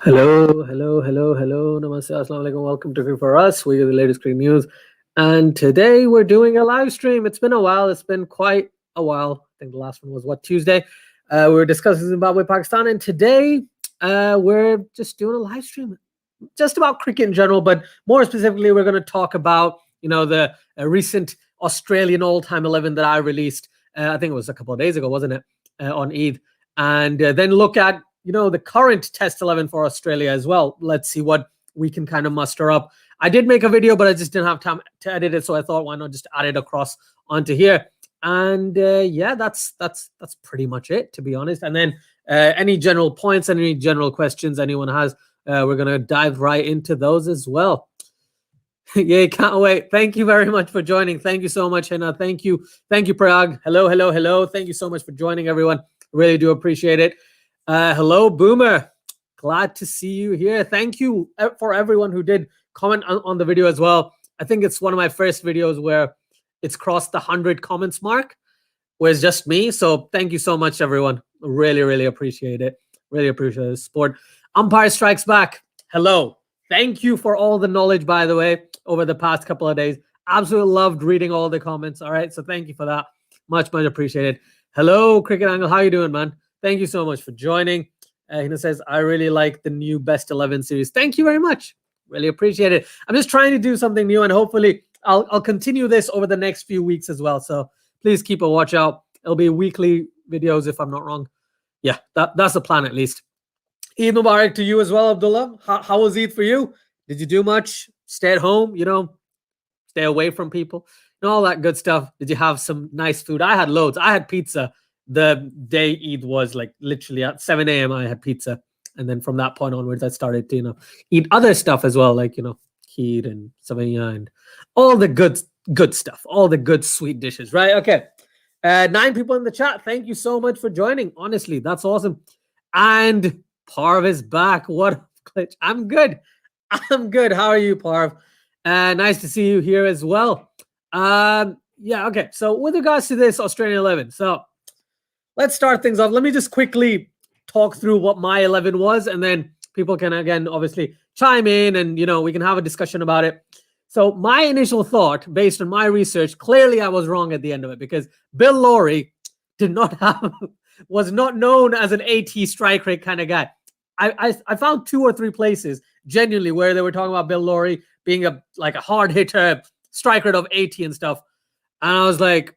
Hello. Namaste, assalamu alaikum. Welcome to Cricket for Us. We are the latest cricket news. And today we're doing a live stream. It's been a while. It's been quite a while. I think the last one was Tuesday? We were discussing Zimbabwe, Pakistan. And today we're just doing a live stream just about cricket in general. But more specifically, we're going to talk about, the recent Australian all-time 11 that I released. I think it was a couple of days ago, wasn't it? On Eid. And then look at the current test 11 for Australia as well. Let's see what we can kind of muster up. I did make a video, but I just didn't have time to edit it, so I thought, why not just add it across onto here? And yeah, that's pretty much it, to be honest. And then any general points and any general questions anyone has, we're gonna dive right into those as well. Yeah, can't wait. Thank you very much for joining. Thank you so much, Hannah. Thank you, Parag. Hello. Thank you so much for joining, everyone. Really do appreciate it. Hello, Boomer. Glad to see you here. Thank you for everyone who did comment on the video as well. I think it's one of my first videos where it's crossed the 100 comments mark, where it's just me. So thank you so much, everyone. Really appreciate it. Really appreciate the support. Umpire Strikes Back. Hello. Thank you for all the knowledge, by the way, over the past couple of days. Absolutely loved reading all the comments. All right. So thank you for that. Much appreciated. Hello, Cricket Angle. How you doing, man? Thank you so much for joining. He says, I really like the new Best 11 series. Thank you very much. Really appreciate it. I'm just trying to do something new, and hopefully I'll continue this over the next few weeks as well. So please keep a watch out. It'll be weekly videos if I'm not wrong. Yeah, that's the plan at least. Eid Mubarak to you as well, Abdullah. How was Eid for you? Did you do much? Stay at home, stay away from people, and all that good stuff. Did you have some nice food? I had loads. I had pizza. The day Eid was like literally at 7 a.m. I had pizza. And then from that point onwards, I started to, eat other stuff as well, like, kheer and savanya and all the good stuff, all the good sweet dishes, right? Okay. 9 people in the chat. Thank you so much for joining. Honestly, that's awesome. And Parv is back. What a glitch. I'm good. How are you, Parv? Nice to see you here as well. Yeah, okay. So with regards to this Australian 11, so let's start things off. Let me just quickly talk through what my 11 was, and then people can, again, obviously chime in and, we can have a discussion about it. So my initial thought, based on my research, clearly I was wrong at the end of it, because Bill Lawry was not known as an 80 strike rate kind of guy. I found 2 or 3 places, genuinely, where they were talking about Bill Lawry being a hard hitter, strike rate of 80 and stuff. And I was like,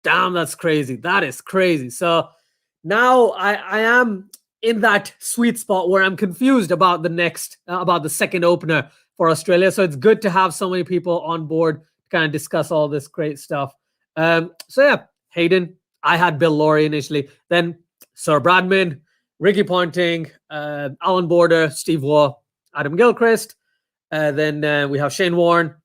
damn, that's crazy. That is crazy. So now I am in that sweet spot where I'm confused about about the second opener for Australia. So it's good to have so many people on board to kind of discuss all this great stuff. So yeah, Hayden, I had Bill Lawry initially, then Sir Bradman, Ricky Ponting, Alan Border, Steve Waugh, Adam Gilchrist. Then we have Shane Warne,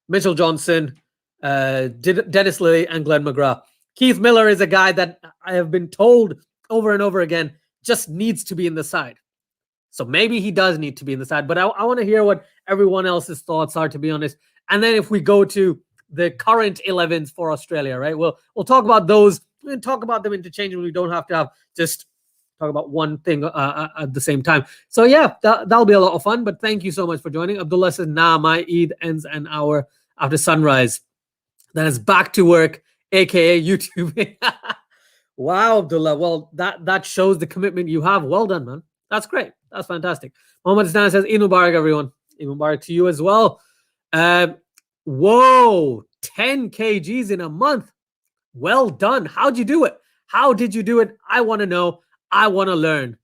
Mitchell Johnson, Dennis Lilly, and Glenn McGrath. Keith Miller is a guy that I have been told over and over again just needs to be in the side. So maybe he does need to be in the side, but I want to hear what everyone else's thoughts are, to be honest. And then if we go to the current 11s for Australia, right? We'll talk about those and talk about them interchangeably. We don't have to have just talk about one thing at the same time. So yeah, that'll be a lot of fun. But thank you so much for joining. Abdullah says, nah, my Eid ends an hour after sunrise. Then it's back to work, aka YouTube. Wow, Abdullah. Well, that shows the commitment you have. Well done, man. That's great. That's fantastic. Mohammed Stan says, Eid Mubarak, everyone. Eid Mubarak to you as well. Whoa, 10 kgs in a month. Well done. How'd you do it? How did you do it? I want to know. I want to learn.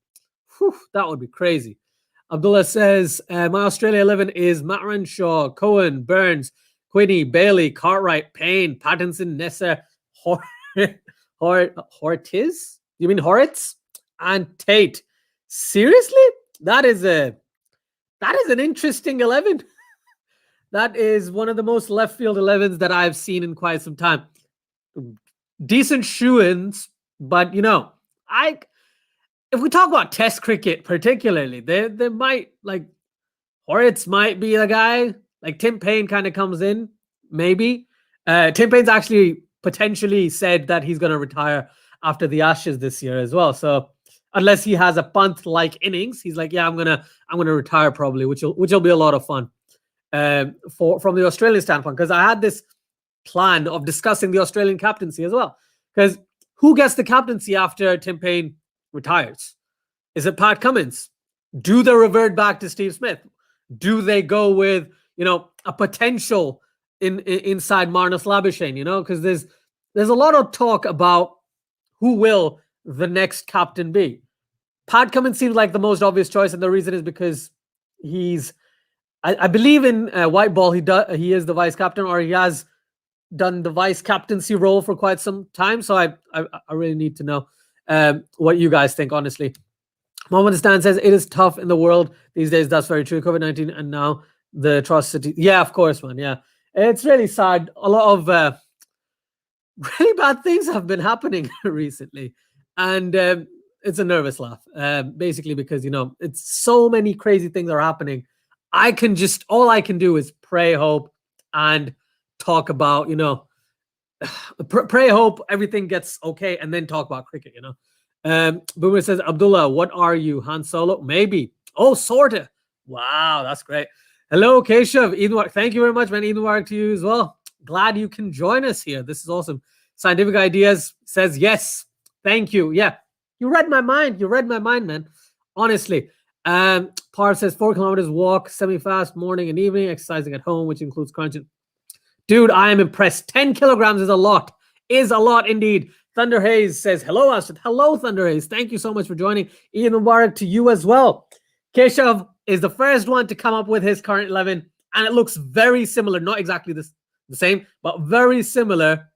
Whew, that would be crazy. Abdullah says, my Australia 11 is Matt Renshaw, Cohen, Burns, Quinney, Bailey, Cartwright, Payne, Pattinson, Nessa, Hortiz? You mean Horitz? And Tate. Seriously? That is an interesting 11. That is one of the most left field 11s that I've seen in quite some time. Decent shoo-ins, but if we talk about Test cricket particularly, there might, like, Horitz might be a guy. Like, Tim Payne kind of comes in, maybe. Tim Payne's actually potentially said that he's going to retire after the Ashes this year as well. So unless he has a punt-like innings. He's like, yeah, I'm gonna retire probably, which will be a lot of fun from the Australian standpoint, because I had this plan of discussing the Australian captaincy as well. Because who gets the captaincy after Tim Payne retires? Is it Pat Cummins? Do they revert back to Steve Smith? Do they go with, a potential inside Marnus Labuschagne? Because there's a lot of talk about who will the next captain be. Pat Cummins seems like the most obvious choice, and the reason is because I believe in white ball he is the vice captain, or he has done the vice captaincy role for quite some time. So I really need to know what you guys think, honestly. Mohammed Stan says it is tough in the world these days. That's very true. COVID-19 and now the atrocity. Yeah, of course, man. Yeah, it's really sad. A lot of really bad things have been happening recently, and it's a nervous laugh. Basically, because it's so many crazy things are happening. All I can do is pray, hope, and talk about pray, hope everything gets okay, and then talk about cricket. Boomer says, Abdullah, what are you? Han Solo? Maybe. Oh, sorta. Wow, that's great. Hello, Keshav. Eid Mubarak. Thank you very much, man. Eid Mubarak to you as well. Glad you can join us here. This is awesome. Scientific Ideas says yes. Thank you. Yeah, you read my mind. You read my mind, man. Honestly. Par says 4 kilometers walk, semi-fast morning and evening, exercising at home, which includes crunching. Dude, I am impressed. 10 kilograms is a lot. Is a lot indeed. Thunder Hayes says, hello, Astrid. Hello, Thunder Hayes. Thank you so much for joining. Eid Mubarak to you as well. Keshav is the first one to come up with his current 11, and it looks very similar. Not exactly the same, but very similar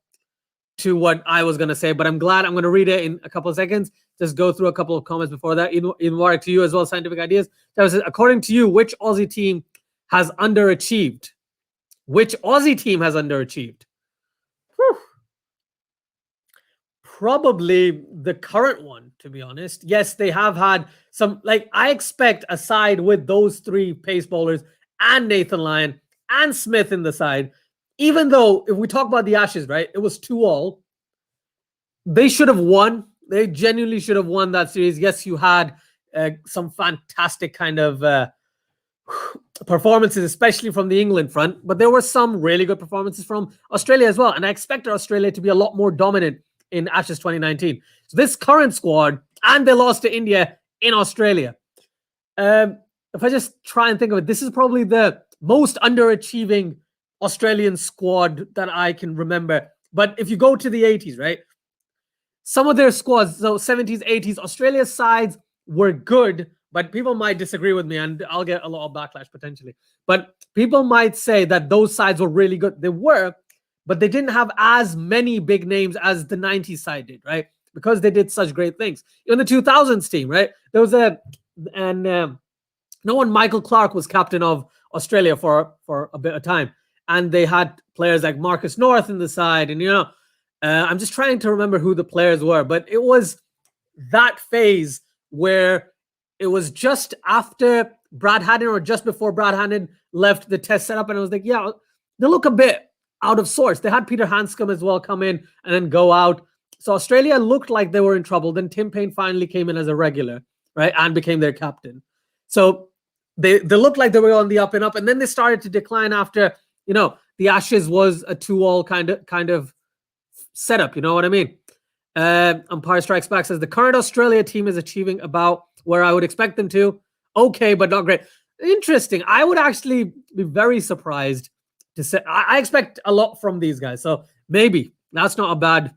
to what I was going to say. But I'm glad. I'm going to read it in a couple of seconds. Just go through a couple of comments before that. Eid Mubarak to you as well, Scientific Ideas. That says, according to you, which Aussie team has underachieved? Which Aussie team has underachieved? Whew. Probably the current one, to be honest. Yes, they have had some, I expect a side with those 3 pace bowlers and Nathan Lyon and Smith in the side, even though if we talk about the Ashes, right, it was 2-all. They should have won. They genuinely should have won that series. Yes, you had some fantastic kind of performances, especially from the England front, but there were some really good performances from Australia as well. And I expected Australia to be a lot more dominant in Ashes 2019. So this current squad, and they lost to India in Australia. If I just try and think of it, this is probably the most underachieving Australian squad that I can remember. But if you go to the 80s, right? Some of their squads, so 70s, 80s, Australia's sides were good, but people might disagree with me, and I'll get a lot of backlash potentially. But people might say that those sides were really good. They were, but they didn't have as many big names as the 90s side did, right? Because they did such great things. In the 2000s team, right? There was no one, Michael Clark was captain of Australia for a bit of time. And they had players like Marcus North in the side. And, I'm just trying to remember who the players were. But it was that phase where it was just after Brad Haddon or just before Brad Haddon left the test setup. And I was like, yeah, they look a bit out of sorts. They had Peter Hanscom as well come in and then go out. So Australia looked like they were in trouble. Then Tim Payne finally came in as a regular, right, and became their captain. So they looked like they were on the up and up, and then they started to decline after the Ashes was a 2-all kind of setup. You know what I mean? Umpire Strikes Back says the current Australia team is achieving about where I would expect them to. Okay, but not great. Interesting. I would actually be very surprised to say I expect a lot from these guys. So maybe that's not a bad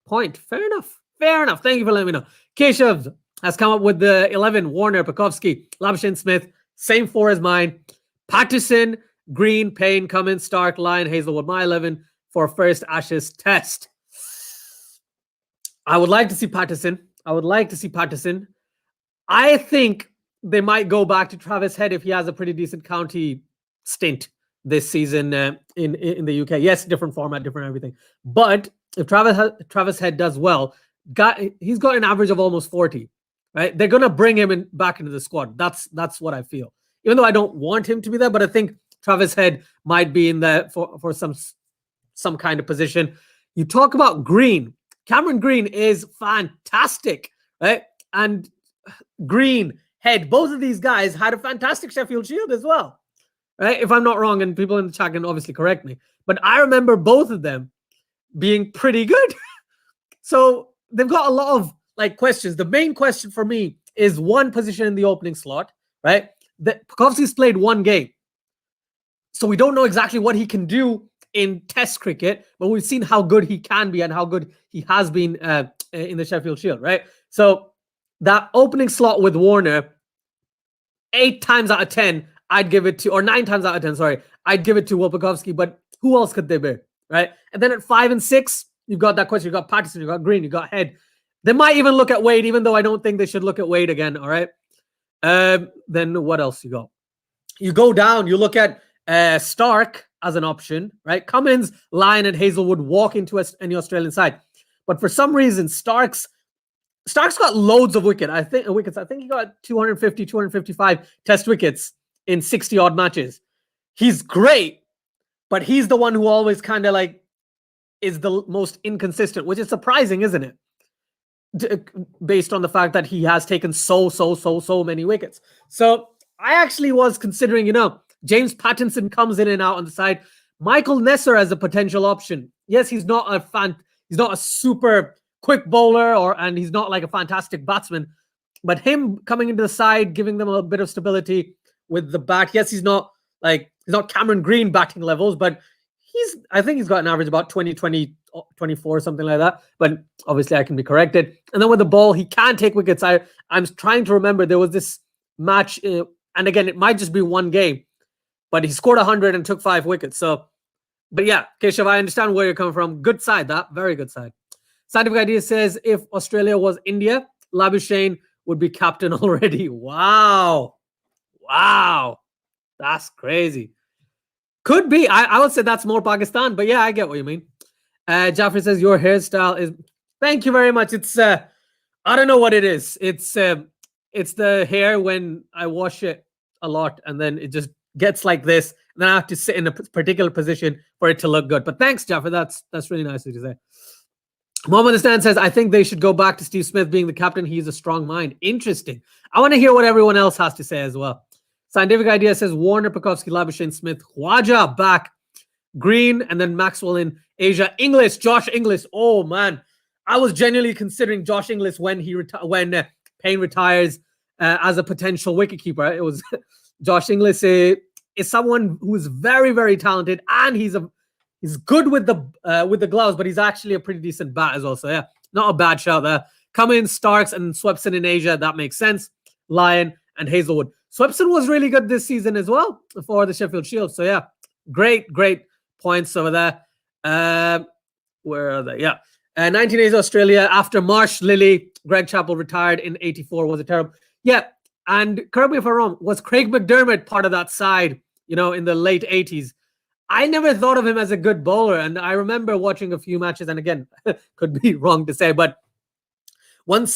point. Fair enough. Thank you for letting me know. Keshav has come up with the 11. Warner, Pekovsky, Labuschagne, Smith. Same 4 as mine. Patterson, Green, Payne, Cummins, Stark, Lyon, Hazelwood. My 11 for first Ashes test. I would like to see Patterson. I think they might go back to Travis Head if he has a pretty decent county stint this season in the UK. Yes, different format, different everything. But if Travis Head does well, he's got an average of almost 40, right? They're gonna bring him back into the squad. That's what I feel. Even though I don't want him to be there, but I think Travis Head might be in there for some kind of position. You talk about Green. Cameron Green is fantastic, right? And Green, Head, both of these guys had a fantastic Sheffield Shield as well, right? If I'm not wrong, and people in the chat can obviously correct me, but I remember both of them being pretty good. So they've got a lot of like questions. The main question for me is one position in the opening slot, right? Pukovsky's played one game, so we don't know exactly what he can do in Test cricket, but we've seen how good he can be and how good he has been in the Sheffield Shield, right? So that opening slot with Warner, 8 times out of 10, I'd give it to, or 9 times out of 10, sorry, I'd give it to Pukovsky, but who else could they be, right? And then at 5 and 6, you've got that question. You've got Patterson, you've got Green, you've got Head. They might even look at Wade, even though I don't think they should look at Wade again, all right? Then what else you got? You go down, you look at Stark as an option, right? Cummins, Lyon, and Hazelwood walk into any Australian side. But for some reason, Stark's got loads of wickets. I think he got 250, 255 Test wickets in 60-odd matches. He's great, but he's the one who always kind of like is the most inconsistent, which is surprising, isn't it? Based on the fact that he has taken so many wickets. So I actually was considering, James Pattinson comes in and out on the side. Michael Nesser as a potential option. Yes, he's not a super quick bowler, and he's not like a fantastic batsman, but him coming into the side, giving them a bit of stability with the bat. Yes, he's not Cameron Green batting levels, but I think he's got an average about 20, 24, something like that. But obviously I can be corrected. And then with the ball, he can take wickets. I'm trying to remember, there was this match, and again, it might just be one game, but he scored 100 and took 5 wickets. So, but yeah, Keshav, I understand where you're coming from. Good side, that. Very good side. Scientific Idea says, if Australia was India, Labuschagne would be captain already. Wow. That's crazy. Could be. I would say that's more Pakistan, but yeah, I get what you mean. Jaffrey says, your hairstyle is... Thank you very much. It's, I don't know what it is. It's the hair when I wash it a lot, and then it just gets like this, and then I have to sit in a particular position for it to look good. But thanks, Jaffrey. That's really nice of you to say. Mohammed Stan says, I think they should go back to Steve Smith being the captain. He's a strong mind. Interesting. I want to hear what everyone else has to say as well. Scientific Idea says, Warner, Pukovsky, Labuschagne, Smith, Khwaja back, Green, and then Maxwell in Asia. Josh Inglis. Oh, man. I was genuinely considering Josh Inglis when Payne retires as a potential wicketkeeper. It was Josh Inglis is someone who is very, very talented, and he's good with the gloves, but he's actually a pretty decent bat as well. So yeah, not a bad shout there. Cummins, Starks, and Swepson in Asia. That makes sense. Lyon and Hazelwood. Swepson was really good this season as well for the Sheffield Shield. So yeah, great points over there. Where are they? Yeah. 1980s Australia, after Marsh, Lilly, Greg Chappell retired in 84. Was it terrible? Yeah. And correct me if I'm wrong, was Craig McDermott part of that side, in the late 80s? I never thought of him as a good bowler. And I remember watching a few matches, and again, could be wrong to say, but when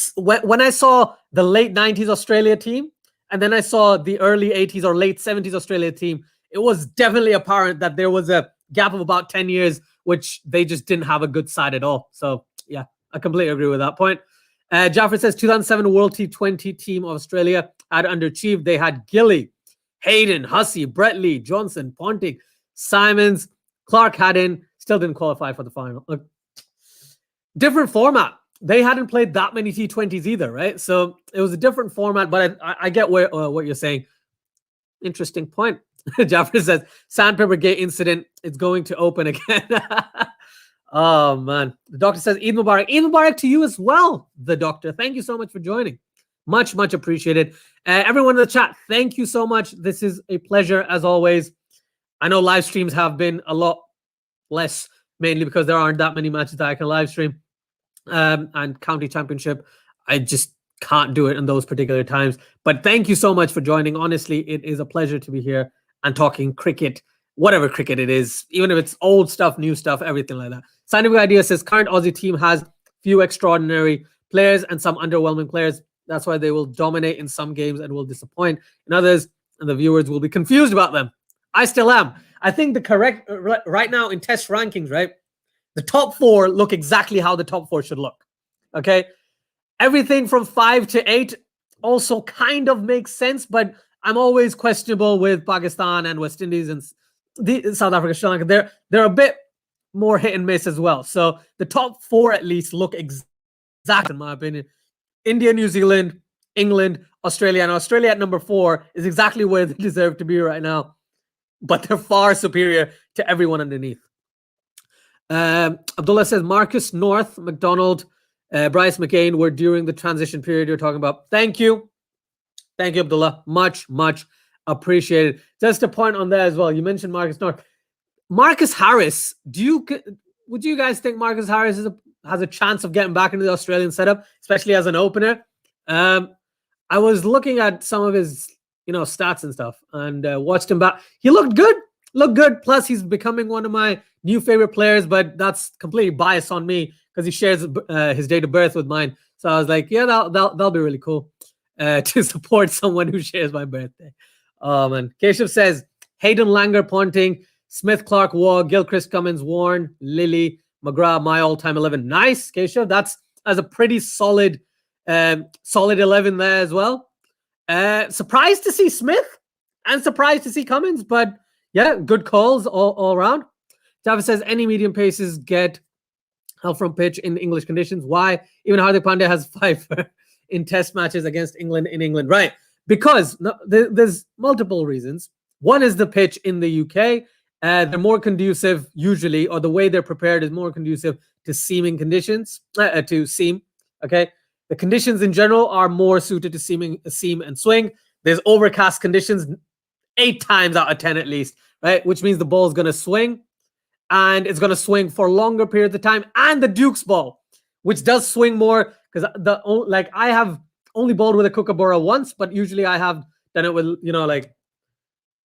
I saw the late 90s Australia team, and then I saw the early 80s or late 70s Australia team, it was definitely apparent that there was a gap of about 10 years, which they just didn't have a good side at all. So yeah, I completely agree with that point. Jaffrey says 2007 World T20 team of Australia had underachieved. They had Gilly, Hayden, Hussey, Brett Lee, Johnson, Ponting, Simons, Clark Haddon, still didn't qualify for the final. Look, different format. They hadn't played that many T20s either, right? So it was a different format, but I get what you're saying. Interesting point. Jaffrey says, Sandpaper Gate incident is going to open again. Oh, man. The doctor says, Eid Mubarak. Eid Mubarak to you as well, the doctor. Thank you so much for joining. Much appreciated. Everyone in the chat, thank you so much. This is a pleasure as always. I know live streams have been a lot less, mainly because there aren't that many matches that I can live stream. And county championship, I just can't do it in those particular times. But thank you so much for joining. Honestly, it is a pleasure to be here and talking cricket, whatever cricket it is, even if it's old stuff, new stuff, everything like that. Scientific Idea says current Aussie team has few extraordinary players and some underwhelming players. That's why they will dominate in some games and will disappoint in others, and the viewers will be confused about them. I still am. I think the correct right now in test rankings, right? The top 4 look exactly how the top 4 should look. Okay. Everything from 5 to 8 also kind of makes sense, but I'm always questionable with Pakistan and West Indies and South Africa, Sri Lanka. They're a bit more hit and miss as well. So the top 4 at least look exact, in my opinion. India, New Zealand, England, Australia, and Australia at number 4 is exactly where they deserve to be right now. But they're far superior to everyone underneath. Abdullah says Marcus North, McDonald, Bryce McCain were during the transition period you're talking about. Thank you. Thank you, Abdullah. Much, much appreciated. Just a point on there as well. You mentioned Marcus North. Marcus Harris, would you guys think Marcus Harris has a chance of getting back into the Australian setup, especially as an opener? I was looking at some of his, stats and stuff, and watched him back. He looked good. Plus, he's becoming one of my new favorite players, but that's completely biased on me because he shares his date of birth with mine. So I was like, yeah, that'll be really cool to support someone who shares my birthday. Oh man, Keshav says Hayden Langer punting, Smith, Clark, Waugh, Gilchrist, Cummins, Warren, Lilly, McGrath, my all-time 11. Nice, Keshav. That's a pretty solid 11 there as well. Surprised to see Smith and surprised to see Cummins, but yeah, good calls all around. Java says any medium paces get help from pitch in English conditions. Why? Even Hardik Pandya has 5 in test matches against England in England. Right. Because there's multiple reasons. One is the pitch in the UK. They're more conducive usually, or the way they're prepared is more conducive to seaming conditions, to seam. Okay. The conditions in general are more suited to seam and swing. There's overcast conditions 8 times out of 10 at least, right? Which means the ball is going to swing, and it's going to swing for longer periods of time. And the Duke's ball, which does swing more, because I have only bowled with a Kookaburra once, but usually I have done it with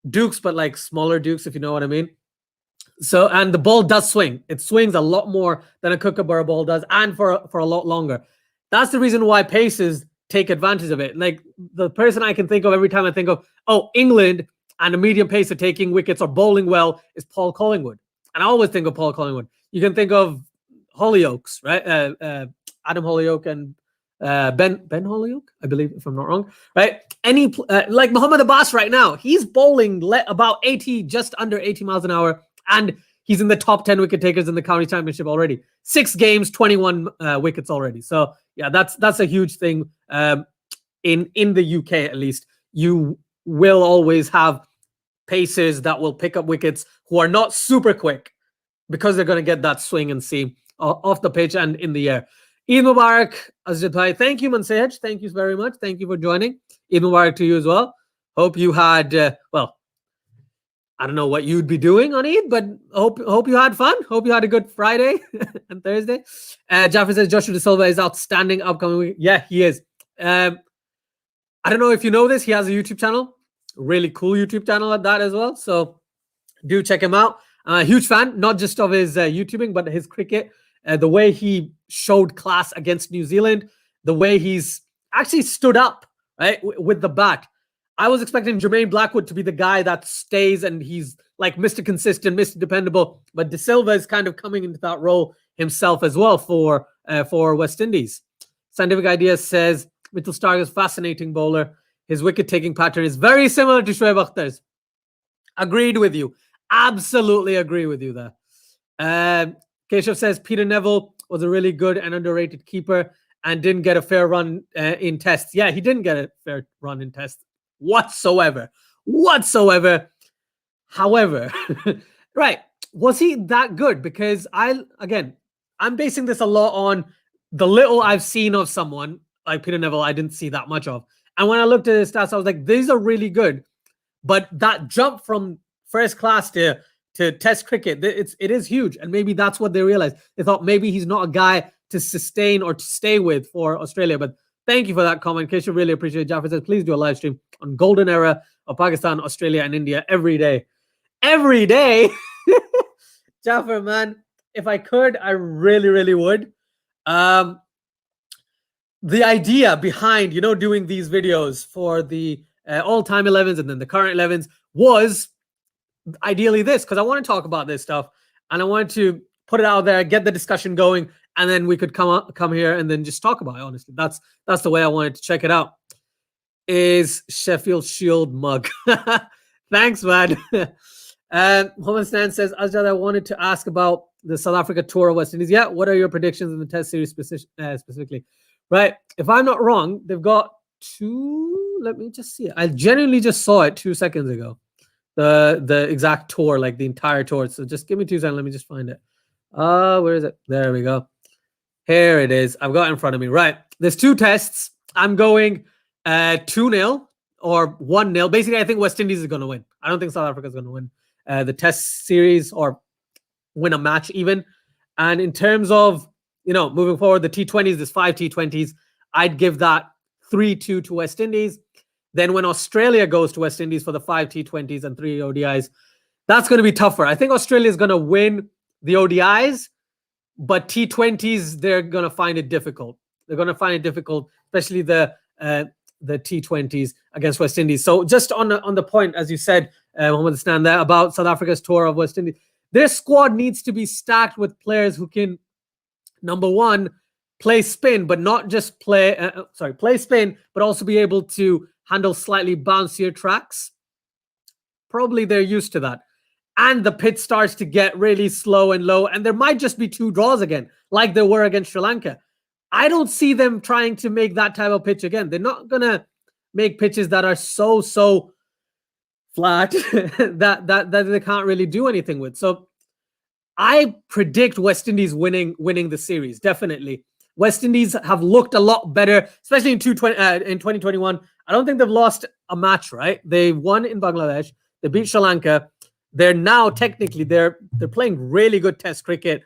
Dukes, but like smaller Dukes, if you know what I mean. So, and the ball does swing. It swings a lot more than a Kookaburra ball does, and for a lot longer. That's the reason why paces take advantage of it. Like the person I can think of every time I think of, England and a medium pacer taking wickets or bowling well is Paul Collingwood. And I always think of Paul Collingwood. You can think of Hollyoaks, right? Adam Hollyoak and Ben Hollyoak, I believe, if I'm not wrong, right? Like Muhammad Abbas right now, he's bowling about 80, just under 80 miles an hour, and he's in the top 10 wicket takers in the county championship already. 6 games, 21 wickets already. So yeah, that's a huge thing. In the UK, at least, you will always have pacers that will pick up wickets who are not super quick, because they're going to get that swing and seam off the pitch and in the air. Eid Mubarak, Azjad Bhai. Thank you, Mansehaj. Thank you very much. Thank you for joining. Eid Mubarak to you as well. Hope you had, I don't know what you'd be doing on Eid, but hope you had fun. Hope you had a good Friday and Thursday. Jaffer says Joshua De Silva is outstanding upcoming week. Yeah, he is. I don't know if you know this. He has a YouTube channel. Really cool YouTube channel at that as well. So do check him out. Huge fan, not just of his YouTubing, but his cricket. The way he showed class against New Zealand. The way he's actually stood up, right, with the bat. I was expecting Jermaine Blackwood to be the guy that stays and he's like Mr. Consistent, Mr. Dependable. But De Silva is kind of coming into that role himself as well for West Indies. Scientific Ideas says Mitchell Stark is a fascinating bowler. His wicket-taking pattern is very similar to Shoaib Akhtar's. Agreed with you. Absolutely agree with you there. Keshav says Peter Neville was a really good and underrated keeper and didn't get a fair run in tests. Yeah, he didn't get a fair run in tests whatsoever. However, right, was he that good? Because I'm basing this a lot on the little I've seen of someone like Peter Neville. I didn't see that much of. And when I looked at his stats, I was like, these are really good. But that jump from first class to test cricket, it is huge. And maybe that's what they realized. They thought maybe he's not a guy to sustain or to stay with for Australia. But thank you for that comment. Kesha, really appreciate it. Jaffer says, please do a live stream on golden era of Pakistan, Australia, and India every day. Every day? Jaffer, man, if I could, I really, really would. The idea behind, doing these videos for the all-time 11s and then the current 11s was ideally this, because I want to talk about this stuff and I wanted to put it out there, get the discussion going, and then we could come here and then just talk about it. Honestly, that's the way I wanted to check it out. is Sheffield Shield mug. Thanks, man. Mohammed Stan says, Ajad, I wanted to ask about the South Africa tour of West Indies. Yeah, what are your predictions in the Test series specifically? Right. If I'm not wrong, they've got 2. Let me just see it. I genuinely just saw it 2 seconds ago. The exact tour, like the entire tour. So just give me 2 seconds. Let me just find it. Where is it? There we go. Here it is. I've got it in front of me. Right. There's 2 tests. I'm going 2-0 or 1-0. Basically, I think West Indies is going to win. I don't think South Africa is going to win the Test series or win a match even. And in terms of, moving forward, the T20s, there's 5 T20s. I'd give that 3-2 to West Indies. Then when Australia goes to West Indies for the 5 T20s and 3 ODIs, that's going to be tougher. I think Australia is going to win the ODIs, but T20s, they're going to find it difficult. They're going to find it difficult, especially the T20s against West Indies. So just on the point, as you said, Mohammed Stan, there about South Africa's tour of West Indies, their squad needs to be stacked with players who can, number one, play spin, but not just play spin, but also be able to handle slightly bouncier tracks. Probably they're used to that. And the pitch starts to get really slow and low, and there might just be 2 draws again, like there were against Sri Lanka. I don't see them trying to make that type of pitch again. They're not going to make pitches that are so flat that they can't really do anything with. So I predict West Indies winning the series, definitely. West Indies have looked a lot better, especially in 2021. I don't think they've lost a match, right? They won in Bangladesh. They beat Sri Lanka. They're now technically they're playing really good Test cricket,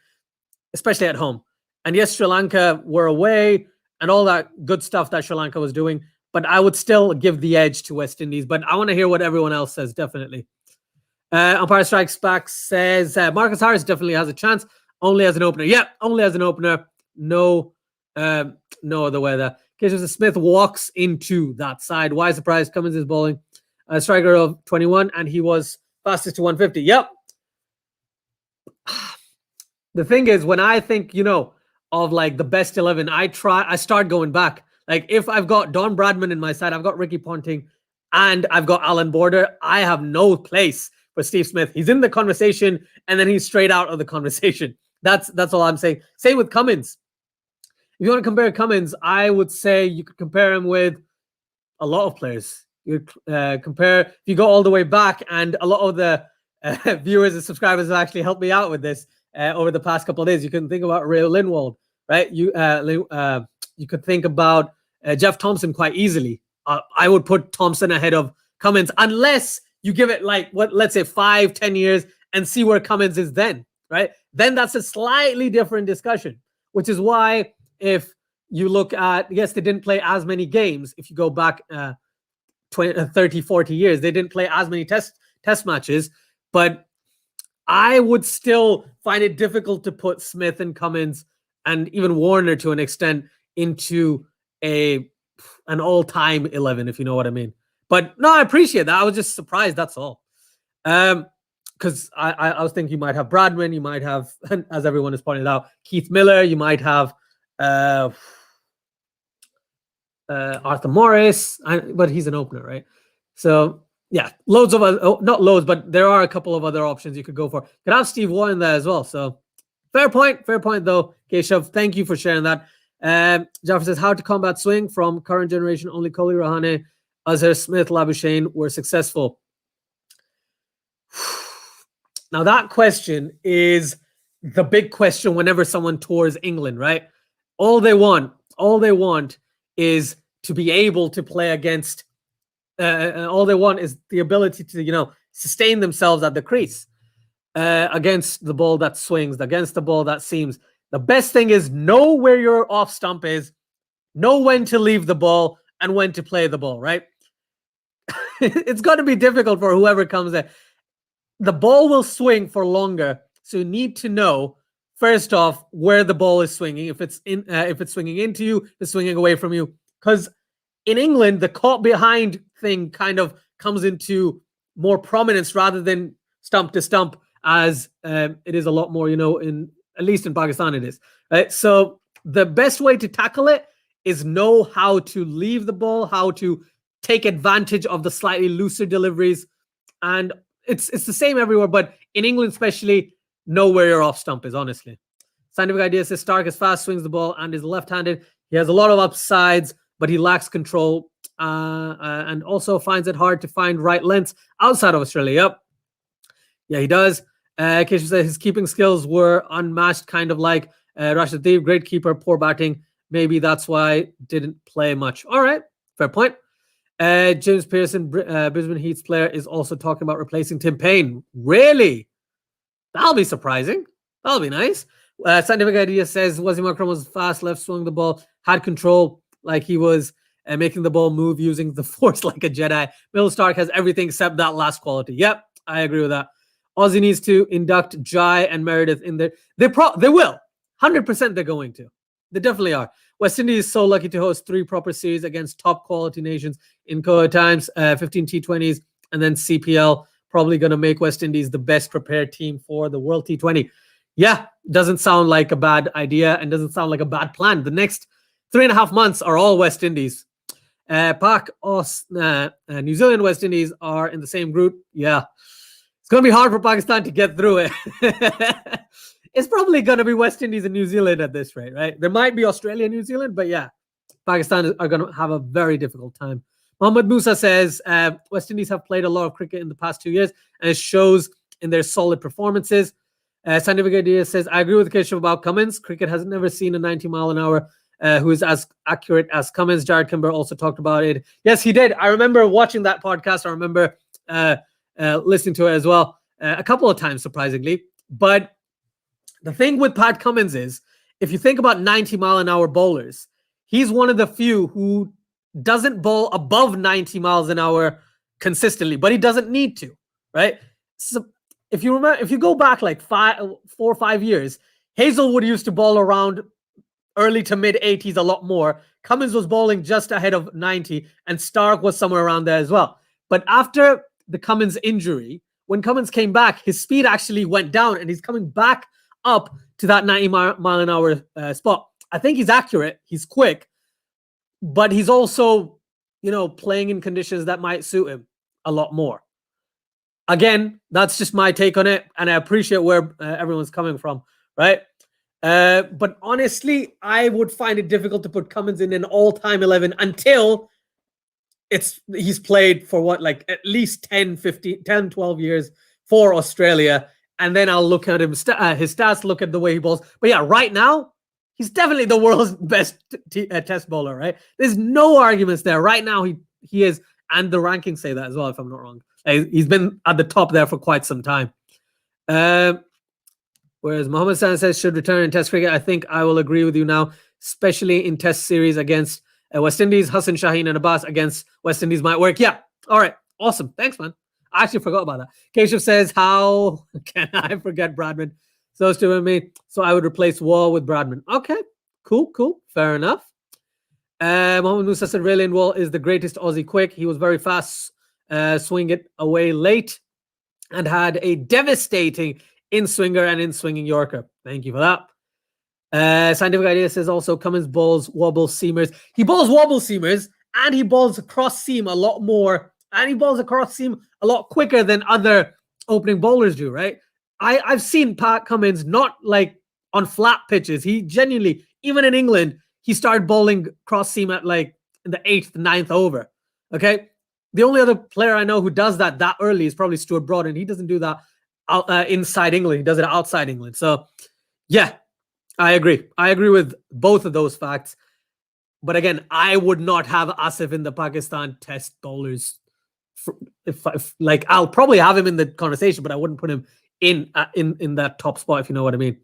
especially at home. And yes, Sri Lanka were away and all that good stuff that Sri Lanka was doing. But I would still give the edge to West Indies. But I want to hear what everyone else says, definitely. Umpire Strikes Back says Marcus Harris definitely has a chance, only as an opener. Yeah, only as an opener. No other way there. Keisha Smith walks into that side. Why surprise? Cummins is bowling. A striker of 21, and he was fastest to 150. Yep. The thing is, when I think, of like the best 11, I start going back. Like if I've got Don Bradman in my side, I've got Ricky Ponting, and I've got Alan Border, I have no place for Steve Smith. He's in the conversation, and then he's straight out of the conversation. That's all I'm saying. Same with Cummins. If you want to compare Cummins, I would say you could compare him with a lot of players. You compare, if you go all the way back, and a lot of the viewers and subscribers have actually helped me out with this over the past couple of days. You can think about Ray Lindwald, right? You could think about Jeff Thompson quite easily. I would put Thompson ahead of Cummins, unless you give it let's say 5-10 years and see where Cummins is then, right? Then that's a slightly different discussion, which is why if you look at, yes, they didn't play as many games. If you go back 20, 30, 40 years, they didn't play as many test matches, but I would still find it difficult to put Smith and Cummins and even Warner to an extent into an all-time 11, if you know what I mean. But no, I appreciate that. I was just surprised, that's all. Because I was thinking you might have Bradman, you might have, as everyone has pointed out, Keith Miller, you might have Arthur Morris, but he's an opener, right? So yeah, loads of not loads, but there are a couple of other options you could go for. Could have Steve Waugh in there as well. So fair point though, Keshav. Thank you for sharing that. Jaffer says, how to combat swing from current generation? Only Kohli, Rahane, Azhar, Smith, Labuschagne were successful. Now that question is the big question whenever someone tours England, right? All they want is to be able to play against. All they want is the ability to, sustain themselves at the crease against the ball that swings, against the ball that seams. The best thing is know where your off stump is, know when to leave the ball and when to play the ball, right? It's going to be difficult for whoever comes there. The ball will swing for longer, so you need to know first off where the ball is swinging. If it's swinging into you, if it's swinging away from you. Because in England, the caught behind thing kind of comes into more prominence rather than stump to stump, as it is a lot more, at least in Pakistan it is. Right? So the best way to tackle it is know how to leave the ball, how to take advantage of the slightly looser deliveries. And it's the same everywhere, but in England especially, know where your off stump is, honestly. Scientific Idea says Stark is fast, swings the ball, and is left-handed. He has a lot of upsides, but he lacks control and also finds it hard to find right lengths outside of Australia. Yep. Yeah, he does. Keshav said his keeping skills were unmatched, kind of like Rashid Deeb, great keeper, poor batting. Maybe that's why didn't play much. All right, fair point. James Pearson, Brisbane Heat's player, is also talking about replacing Tim Payne. Really? That'll be surprising. That'll be nice. Scientific Idea says Wasim Akram was fast, left swung the ball, had control, like he was making the ball move using the force like a Jedi. Middle Stark has everything except that last quality. Yep, I agree with that. Aussie needs to induct Jai and Meredith in there. They will. 100% they're going to. They definitely are. West Indies is so lucky to host 3 proper series against top quality nations in COVID times, 15 T20s, and then CPL. Probably going to make West Indies the best prepared team for the World T20. Yeah, doesn't sound like a bad idea and doesn't sound like a bad plan. The next 3.5 months are all West Indies. New Zealand, West Indies are in the same group. Yeah, it's going to be hard for Pakistan to get through it. It's probably going to be West Indies and New Zealand at this rate, right? There might be Australia and New Zealand, but yeah, Pakistan are going to have a very difficult time. Mohammed Musa says West Indies have played a lot of cricket in the past 2 years, and it shows in their solid performances. Scientific Idea says, I agree with Keshav about Cummins. Cricket has never seen a 90 mile an hour who is as accurate as Cummins. Jared Kimber also talked about it. Yes, he did. I remember watching that podcast. I remember listening to it as well a couple of times, surprisingly. But the thing with Pat Cummins is, if you think about 90 mile an hour bowlers, he's one of the few who doesn't bowl above 90 miles an hour consistently, but he doesn't need to, right? So if you remember, if you go back like 4 or 5 years, Hazelwood used to bowl around early to mid 80s a lot more. Cummins was bowling just ahead of 90, and Stark was somewhere around there as well. But after the Cummins injury, when Cummins came back, his speed actually went down, and he's coming back up to that 90 mile an hour spot. I think he's accurate. He's quick, but he's also, playing in conditions that might suit him a lot more. Again, that's just my take on it, and I appreciate where everyone's coming from, right? But honestly, I would find it difficult to put Cummins in an all-time 11 until he's played for at least 10, 12 years for Australia. And then I'll look at his stats, look at the way he bowls. But yeah, right now, he's definitely the world's best test bowler, right? There's no arguments there. Right now, he is, and the rankings say that as well, if I'm not wrong. He's been at the top there for quite some time. Whereas Mohammed San says, should return in test cricket. I think I will agree with you now, especially in test series against West Indies. Hassan Shaheen and Abbas against West Indies might work. Yeah, all right, awesome. Thanks, man. I actually forgot about that. Keshav says, how can I forget Bradman? So stupid me. So I would replace Wall with Bradman. Okay, cool. Fair enough. Mohammed Musa said, Raylene Wall is the greatest Aussie quick. He was very fast, swing it away late, and had a devastating in-swinger and in-swinging Yorker. Thank you for that. Scientific Idea says also Cummins bowls wobble seamers. He bowls wobble seamers, and he bowls across seam a lot more. And he bowls across seam a lot quicker than other opening bowlers do, right? I've seen Pat Cummins not like on flat pitches. He genuinely, even in England, he started bowling cross seam at like in the 8th, 9th over. Okay. The only other player I know who does that early is probably Stuart Broad, and he doesn't do that inside England. He does it outside England. So yeah, I agree. I agree with both of those facts. But again, I would not have Asif in the Pakistan test bowlers. If I'll probably have him in the conversation, but I wouldn't put him in that top spot, if you know what I mean.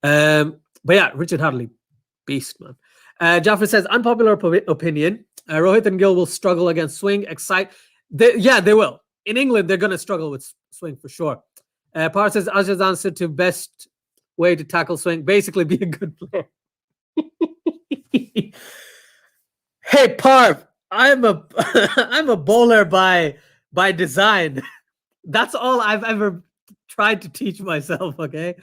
But yeah, Richard Hadley, beast, man. Jaffer says, unpopular opinion. Rohit and Gill will struggle against swing. They will. In England, they're going to struggle with swing for sure. Par says, Ajaz's answer to best way to tackle swing, basically be a good player. Hey, Parv, I'm a bowler by design. That's all I've ever tried to teach myself, okay?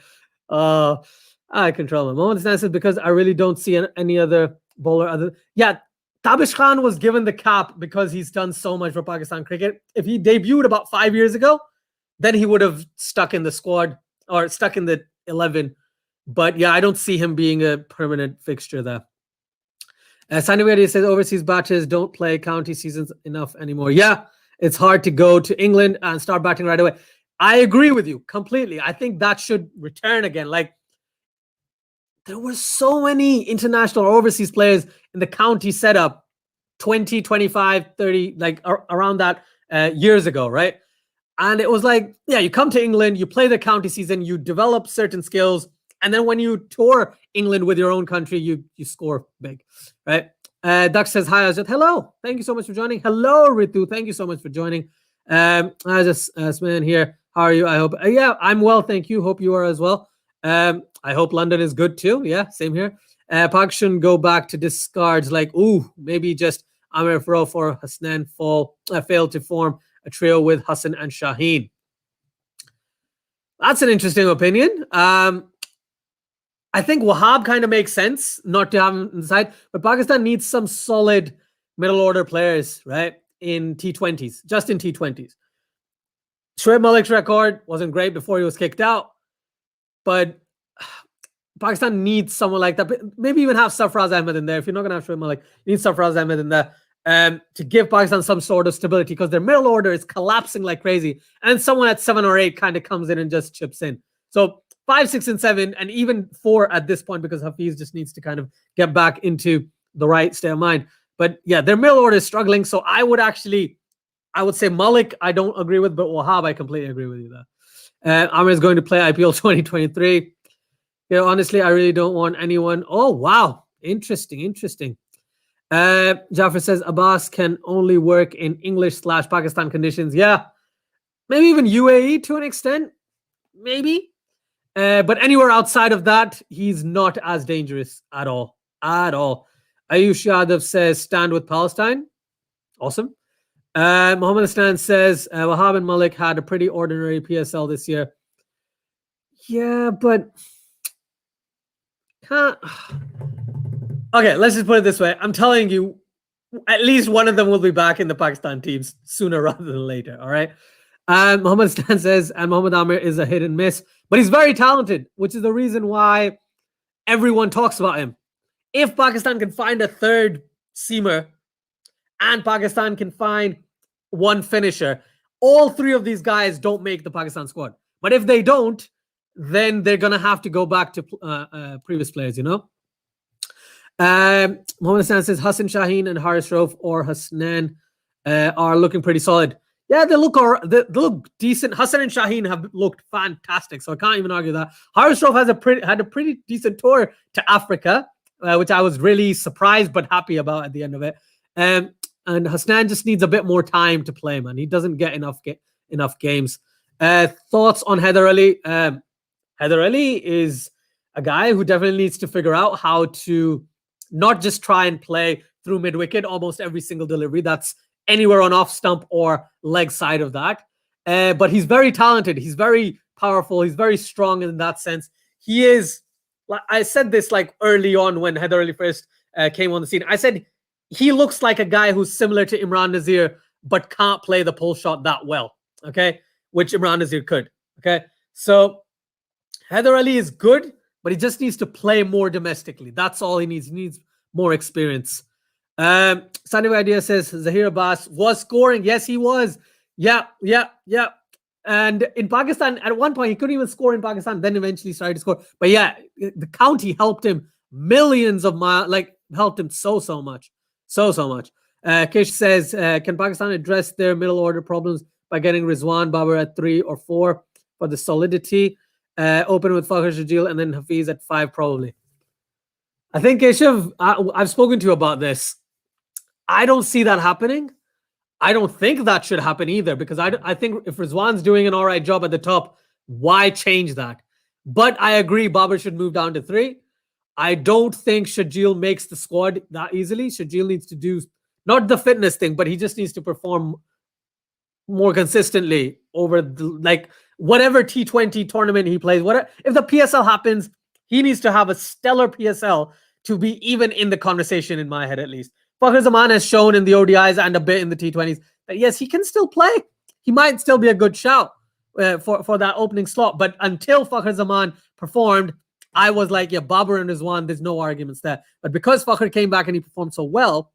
I control my moments. That's because I really don't see any other bowler other. Yeah, Tabish Khan was given the cap because he's done so much for Pakistan cricket. If he debuted about 5 years ago, then he would have stuck in the squad or stuck in the 11. But yeah, I don't see him being a permanent fixture there. Sanivedi says overseas batches don't play county seasons enough anymore. Yeah, it's hard to go to England and start batting right away. I agree with you completely. I think that should return again. Like, there were so many international or overseas players in the county setup 20, 25, 30, like around that years ago, right? And it was like, yeah, you come to England, you play the county season, you develop certain skills, and then when you tour England with your own country, you score big, right? Dak says, hi, Ajit. Hello. Thank you so much for joining. Hello, Ritu. Thank you so much for joining. I just Sman here. How are you? I hope. Yeah, I'm well. Thank you. Hope you are as well. I hope London is good too. Yeah, same here. Pak shouldn't go back to discards like, ooh, maybe just Amir Fro for Hasnan failed to form a trio with Hassan and Shaheen. That's an interesting opinion. I think Wahab kind of makes sense not to have him inside, but Pakistan needs some solid middle order players, right? In T20s, just in T20s. Shoaib Malik's record wasn't great before he was kicked out, but Pakistan needs someone like that. Maybe even have Sarfraz Ahmed in there. If you're not going to have Shoaib Malik, you need Sarfraz Ahmed in there to give Pakistan some sort of stability because their middle order is collapsing like crazy. And someone at 7 or 8 kind of comes in and just chips in. So 5, 6, and 7, and even 4 at this point because Hafiz just needs to kind of get back into the right state of mind. But yeah, their middle order is struggling. So I would say Malik, I don't agree with, but Wahab, I completely agree with you there. Amir is going to play IPL 2023. Yeah, honestly, I really don't want anyone. Oh, wow. Interesting. Jaffer says Abbas can only work in English/Pakistan conditions. Yeah, maybe even UAE to an extent. Maybe. But anywhere outside of that, he's not as dangerous at all. Ayush Yadav says, stand with Palestine. Awesome. Mohammed Aslan says, Wahab and Malik had a pretty ordinary PSL this year. Yeah, but... Okay, let's just put it this way. I'm telling you, at least one of them will be back in the Pakistan teams sooner rather than later, all right? Mohammed Stan says, and Mohammed Amir is a hit and miss, but he's very talented, which is the reason why everyone talks about him. If Pakistan can find a third seamer and Pakistan can find one finisher, all 3 of these guys don't make the Pakistan squad. But if they don't, then they're going to have to go back to previous players, you know? Mohammed Stan says, Hassan Shaheen and Haris Rauf or Hasnan are looking pretty solid. Yeah, they look decent. Hassan and Shaheen have looked fantastic, so I can't even argue that. Haris Rauf had a pretty decent tour to Africa, which I was really surprised but happy about at the end of it. And Hasnan just needs a bit more time to play, man. He doesn't get enough games. Thoughts on Heather Ali? Heather Ali is a guy who definitely needs to figure out how to not just try and play through mid-wicket almost every single delivery. That's anywhere on off stump or leg side of that. But he's very talented. He's very powerful. He's very strong in that sense. He is, like I said this like early on when Heather Ali first came on the scene. I said he looks like a guy who's similar to Imran Nazir, but can't play the pull shot that well. Okay, which Imran Nazir could. Okay, so Heather Ali is good, but he just needs to play more domestically. That's all he needs. He needs more experience. Sandy Idea says Zahir Abbas was scoring. Yes, he was. Yeah. And in Pakistan, at one point, he couldn't even score in Pakistan, then eventually started to score. But yeah, the county helped him millions of miles, helped him so much. So much. Kish says, can Pakistan address their middle order problems by getting Rizwan Babar at 3 or 4 for the solidity? Open with Fakhar Shajil and then Hafiz at 5 probably. I think Keshav, I've spoken to you about this. I don't see that happening. I don't think that should happen either because I think if Rizwan's doing an all right job at the top, why change that? But I agree Babar should move down to 3. I don't think Shajil makes the squad that easily. Shajil needs to do not the fitness thing, but he just needs to perform more consistently over whatever T20 tournament he plays. Whatever, if the PSL happens, he needs to have a stellar PSL to be even in the conversation in my head at least. Fakhar Zaman has shown in the ODIs and a bit in the T20s that yes, he can still play. He might still be a good shout for that opening slot. But until Fakhar Zaman performed, I was like, yeah, Babar and Rizwan, there's no arguments there. But because Fakhar came back and he performed so well,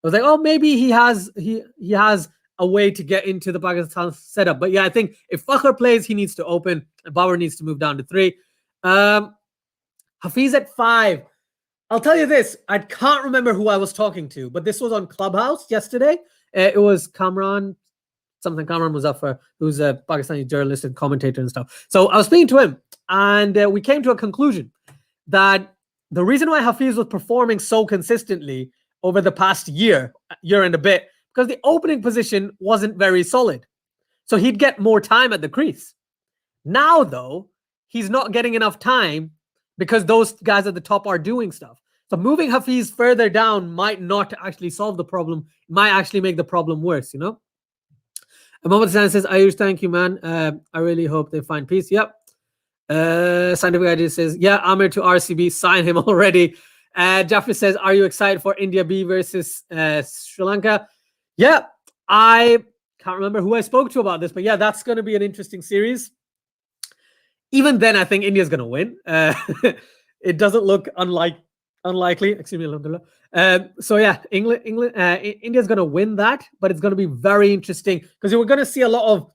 I was like, oh, maybe he has a way to get into the Pakistan setup. But yeah, I think if Fakhar plays, he needs to open, and Babar needs to move down to 3. Hafiz at 5. I'll tell you this, I can't remember who I was talking to, but this was on Clubhouse yesterday. It was Kamran Muzaffar, who's a Pakistani journalist and commentator and stuff. So I was speaking to him, and we came to a conclusion that the reason why Hafiz was performing so consistently over the past year and a bit, because the opening position wasn't very solid. So he'd get more time at the crease. Now, though, he's not getting enough time because those guys at the top are doing stuff. So moving Hafiz further down might not actually solve the problem. It might actually make the problem worse, you know? And Mohammed Hassan says, Ayush, thank you, man. I really hope they find peace. Yep. Scientific Idea says, yeah, Amir to RCB, sign him already. Jaffer says, are you excited for India B versus Sri Lanka? Yeah, I can't remember who I spoke to about this, but yeah, that's going to be an interesting series. Even then, I think India's going to win. It doesn't look unlikely. Excuse me, alhamdulillah. So yeah, India's going to win that, but it's going to be very interesting because we're going to see a lot of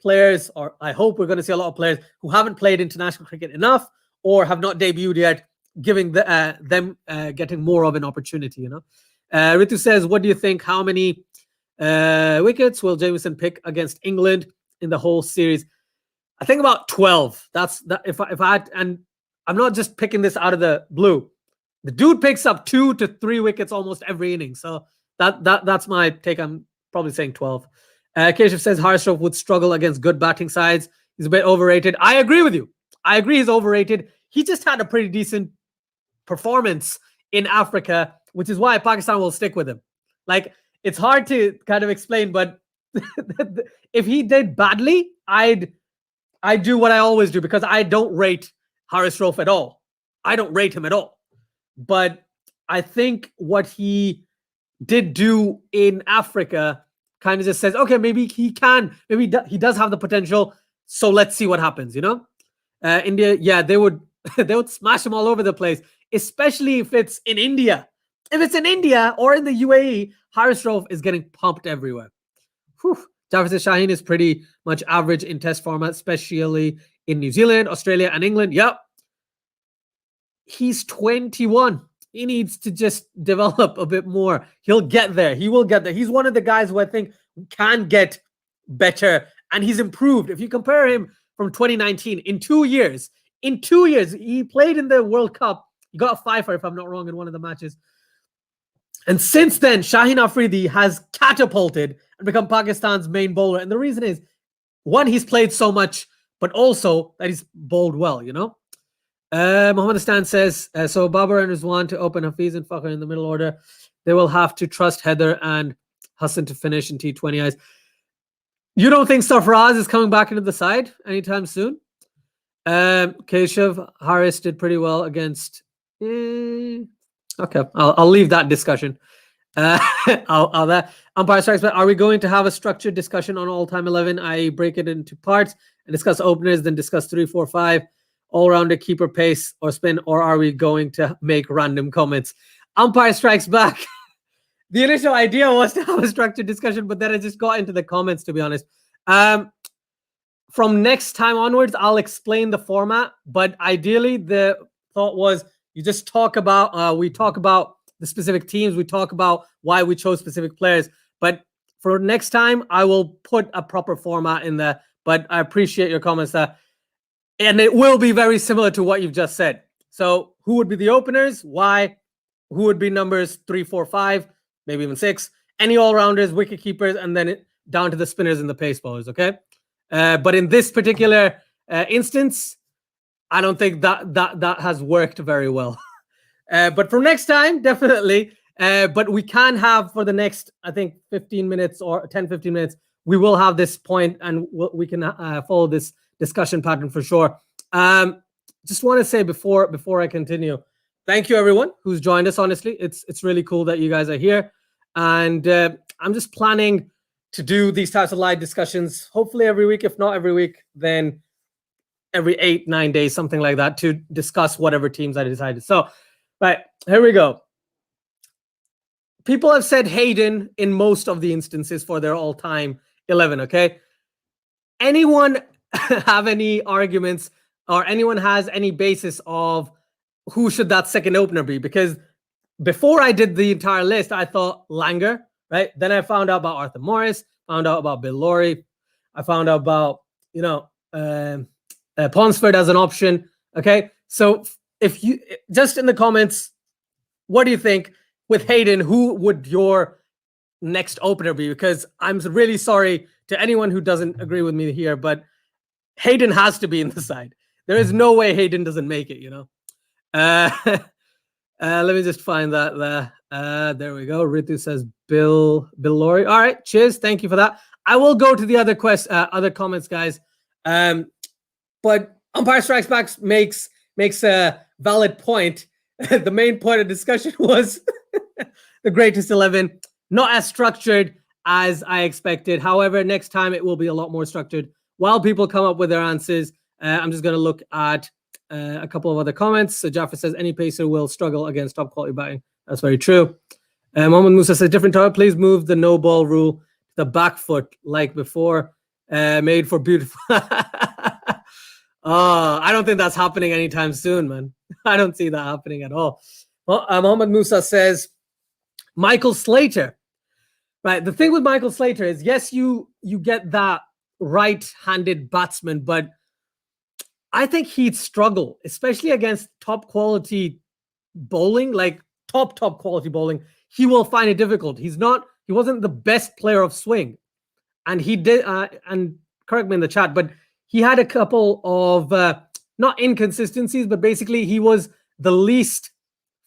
players, or I hope we're going to see a lot of players who haven't played international cricket enough or have not debuted yet, giving them getting more of an opportunity, you know. Ritu says, what do you think? How many wickets will Jamieson pick against England in the whole series? I think about 12. That's that. If I had, and I'm not just picking this out of the blue. The dude picks up 2 to 3 wickets almost every inning. So that's my take. I'm probably saying 12. Keshav says Harshav would struggle against good batting sides. He's a bit overrated. I agree with you. I agree he's overrated. He just had a pretty decent performance in Africa, which is why Pakistan will stick with him. Like, it's hard to kind of explain, but if he did badly, I'd do what I always do, because I don't rate Haris Rauf at all. I don't rate him at all. But I think what he did do in Africa kind of just says, okay, maybe he can, maybe he does have the potential. So let's see what happens, you know? India, yeah, they would smash him all over the place, especially if it's in India. If it's in India or in the UAE, Haris Rauf is getting pumped everywhere. Jafar Shaheen is pretty much average in test format, especially in New Zealand, Australia, and England. Yep. He's 21. He needs to just develop a bit more. He'll get there. He will get there. He's one of the guys who I think can get better, and he's improved. If you compare him from 2019, in 2 years, he played in the World Cup. He got a fifer, if I'm not wrong, in one of the matches. And since then, Shaheen Afridi has catapulted and become Pakistan's main bowler. And the reason is, one, he's played so much, but also that he's bowled well, you know? Mohammed Stan says, so Babar and Rizwan to open, Hafiz and Fakhar in the middle order. They will have to trust Heather and Hassan to finish in T20Is. You don't think Sarfaraz is coming back into the side anytime soon? Keshav, Haris did pretty well against... Okay, I'll leave that discussion. Umpire strikes back. Are we going to have a structured discussion on all-time 11? I break it into parts and discuss openers, then discuss 3, 4, 5, all-rounder, keeper, pace, or spin, or are we going to make random comments? Umpire strikes back. The initial idea was to have a structured discussion, but then I just got into the comments, to be honest. From next time onwards, I'll explain the format, but ideally the thought was you just talk about, we talk about the specific teams, we talk about why we chose specific players, but for next time, I will put a proper format in there, but I appreciate your comments there. And it will be very similar to what you've just said. So who would be the openers? Why? Who would be numbers 3, 4, 5, maybe even 6? Any all-rounders, wicket keepers, and then down to the spinners and the pace bowlers, okay? But in this particular instance, I don't think that has worked very well. But for next time, definitely. But we can have for the next, I think, 15 minutes or 10, 15 minutes, we will have this point and we can follow this discussion pattern for sure. Just want to say before I continue, thank you everyone who's joined us. Honestly, it's really cool that you guys are here, and I'm just planning to do these types of live discussions, hopefully every week. If not every week, then every 8-9 days, something like that, to discuss whatever teams I decided. So, right, here we go. People have said Hayden in most of the instances for their all-time 11. Okay, anyone have any arguments, or anyone has any basis of who should that second opener be? Because before I did the entire list, I thought Langer, right? Then I found out about Arthur Morris, found out about Bill Laurie. I found out about, Ponsford as an option. Okay. So if you just in the comments, what do you think with Hayden? Who would your next opener be? Because I'm really sorry to anyone who doesn't agree with me here, but Hayden has to be in the side. There is no way Hayden doesn't make it, let me just find that there. There we go. Ritu says Bill Laurie. All right, cheers. Thank you for that. I will go to the other comments, guys. But Umpire Strikes Back makes a valid point. The main point of discussion was the greatest 11, not as structured as I expected. However, next time it will be a lot more structured. While people come up with their answers, I'm just going to look at a couple of other comments. So Jaffa says any pacer will struggle against top quality batting. That's very true. Mohamed Musa says different time. Please move the no ball rule to the back foot like before. Made for beautiful. Oh, I don't think that's happening anytime soon, man. I don't see that happening at all. Well, Mohamed Musa says Michael Slater. Right. The thing with Michael Slater is, yes, you get that right-handed batsman, but I think he'd struggle, especially against top quality bowling, like top quality bowling. He will find it difficult. He wasn't the best player of swing, and he did. And correct me in the chat, but he had a couple of not inconsistencies, but basically he was the least